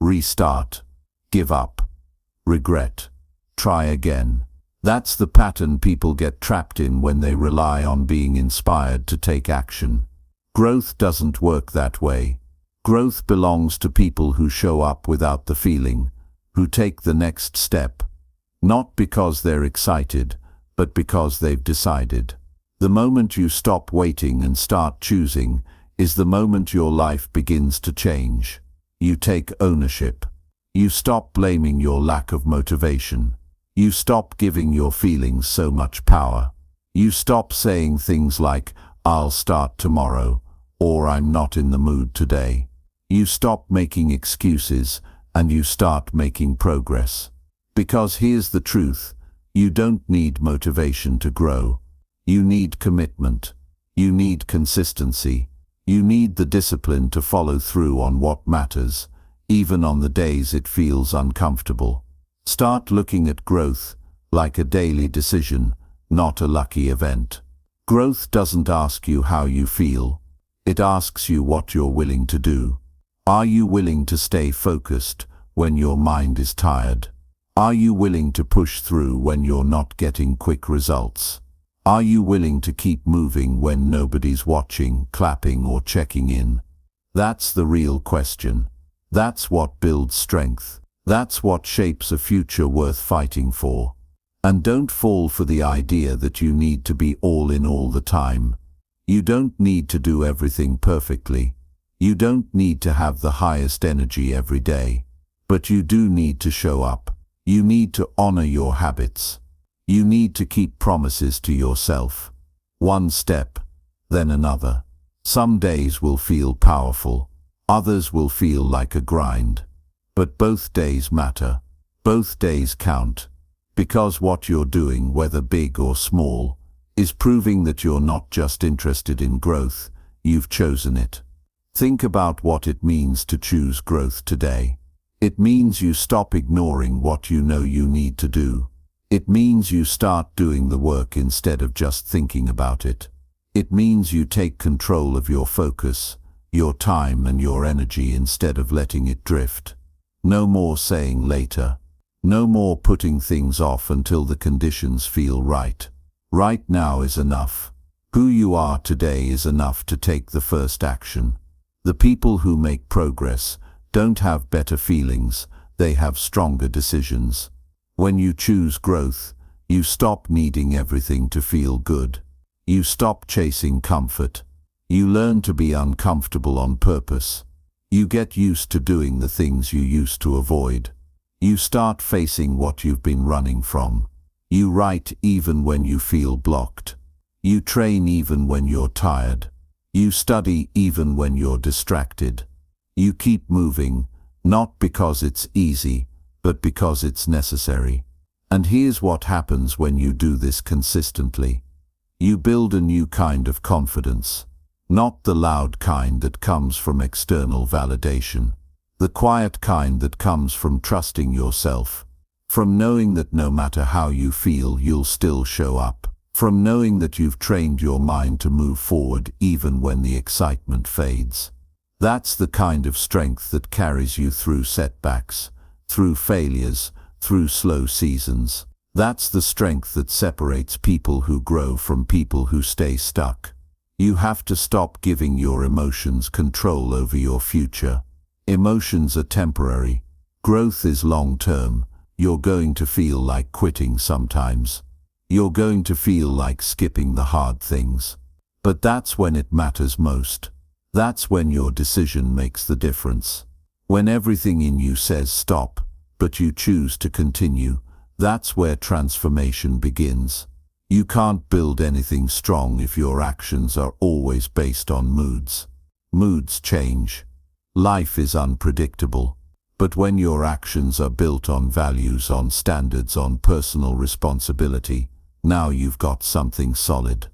restart, give up, regret, try again. That's the pattern people get trapped in when they rely on being inspired to take action. Growth doesn't work that way. Growth belongs to people who show up without the feeling, who take the next step, not because they're excited, but because they've decided. The moment you stop waiting and start choosing is the moment your life begins to change. You take ownership. You stop blaming your lack of motivation. You stop giving your feelings so much power. You stop saying things like, "I'll start tomorrow," or "I'm not in the mood today." You stop making excuses and you start making progress. Because here's the truth, you don't need motivation to grow. You need commitment. You need consistency. You need the discipline to follow through on what matters, even on the days it feels uncomfortable. Start looking at growth like a daily decision, not a lucky event. Growth doesn't ask you how you feel. It asks you what you're willing to do. Are you willing to stay focused when your mind is tired? Are you willing to push through when you're not getting quick results? Are you willing to keep moving when nobody's watching, clapping, or checking in? That's the real question. That's what builds strength. That's what shapes a future worth fighting for. And don't fall for the idea that you need to be all in all the time. You don't need to do everything perfectly. You don't need to have the highest energy every day. But you do need to show up. You need to honor your habits. You need to keep promises to yourself. One step, then another. Some days will feel powerful. Others will feel like a grind. But both days matter. Both days count. Because what you're doing, whether big or small, is proving that you're not just interested in growth, you've chosen it. Think about what it means to choose growth today. It means you stop ignoring what you know you need to do. It means you start doing the work instead of just thinking about it. It means you take control of your focus, your time and your energy instead of letting it drift. No more saying later. No more putting things off until the conditions feel right. Right now is enough. Who you are today is enough to take the first action. The people who make progress don't have better feelings, they have stronger decisions. When you choose growth, you stop needing everything to feel good. You stop chasing comfort. You learn to be uncomfortable on purpose. You get used to doing the things you used to avoid. You start facing what you've been running from. You write even when you feel blocked. You train even when you're tired. You study even when you're distracted. You keep moving, not because it's easy, but because it's necessary. And here's what happens when you do this consistently. You build a new kind of confidence. Not the loud kind that comes from external validation. The quiet kind that comes from trusting yourself. From knowing that no matter how you feel, you'll still show up. From knowing that you've trained your mind to move forward even when the excitement fades. That's the kind of strength that carries you through setbacks, through failures, through slow seasons. That's the strength that separates people who grow from people who stay stuck. You have to stop giving your emotions control over your future. Emotions are temporary. Growth is long-term. You're going to feel like quitting sometimes. You're going to feel like skipping the hard things. But that's when it matters most. That's when your decision makes the difference. When everything in you says stop, but you choose to continue, that's where transformation begins. You can't build anything strong if your actions are always based on moods. Moods change. Life is unpredictable. But when your actions are built on values, on standards, on personal responsibility, now you've got something solid.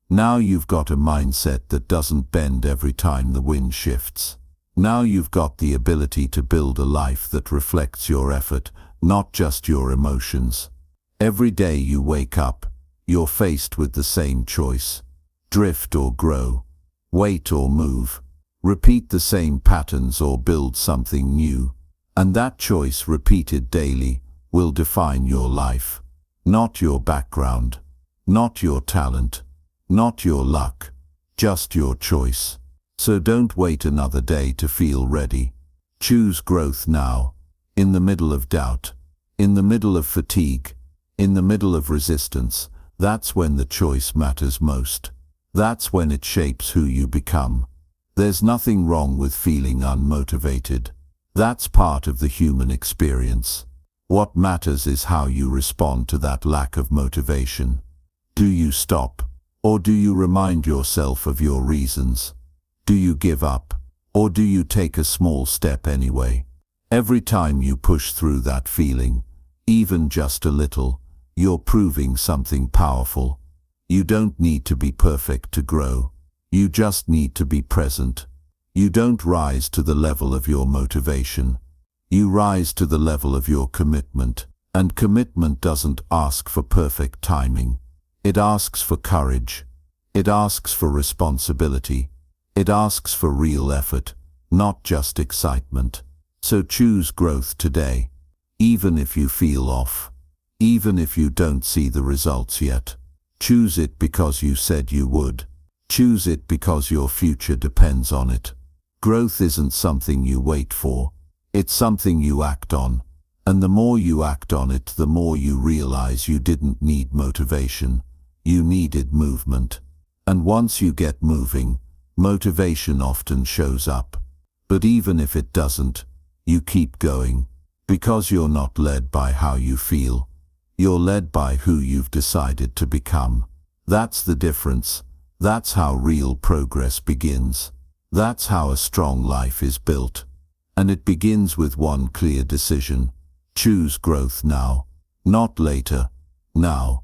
Now you've got a mindset that doesn't bend every time the wind shifts. Now you've got the ability to build a life that reflects your effort, not just your emotions. Every day you wake up, you're faced with the same choice. Drift or grow. Wait or move. Repeat the same patterns or build something new. And that choice, repeated daily, will define your life. Not your background, not your talent, not your luck, just your choice. So don't wait another day to feel ready. Choose growth now, in the middle of doubt, in the middle of fatigue, in the middle of resistance. That's when the choice matters most. That's when it shapes who you become. There's nothing wrong with feeling unmotivated. That's part of the human experience. What matters is how you respond to that lack of motivation. Do you stop, or do you remind yourself of your reasons? Do you give up, or do you take a small step anyway? Every time you push through that feeling, even just a little, you're proving something powerful. You don't need to be perfect to grow. You just need to be present. You don't rise to the level of your motivation. You rise to the level of your commitment. And commitment doesn't ask for perfect timing. It asks for courage. It asks for responsibility. It asks for real effort, not just excitement. So choose growth today, even if you feel off, even if you don't see the results yet. Choose it because you said you would. Choose it because your future depends on it. Growth isn't something you wait for. It's something you act on. And the more you act on it, the more you realize you didn't need motivation. You needed movement. And once you get moving, motivation often shows up. But even if it doesn't, you keep going. Because you're not led by how you feel. You're led by who you've decided to become. That's the difference. That's how real progress begins. That's how a strong life is built. And it begins with one clear decision. Choose growth now. Not later. Now.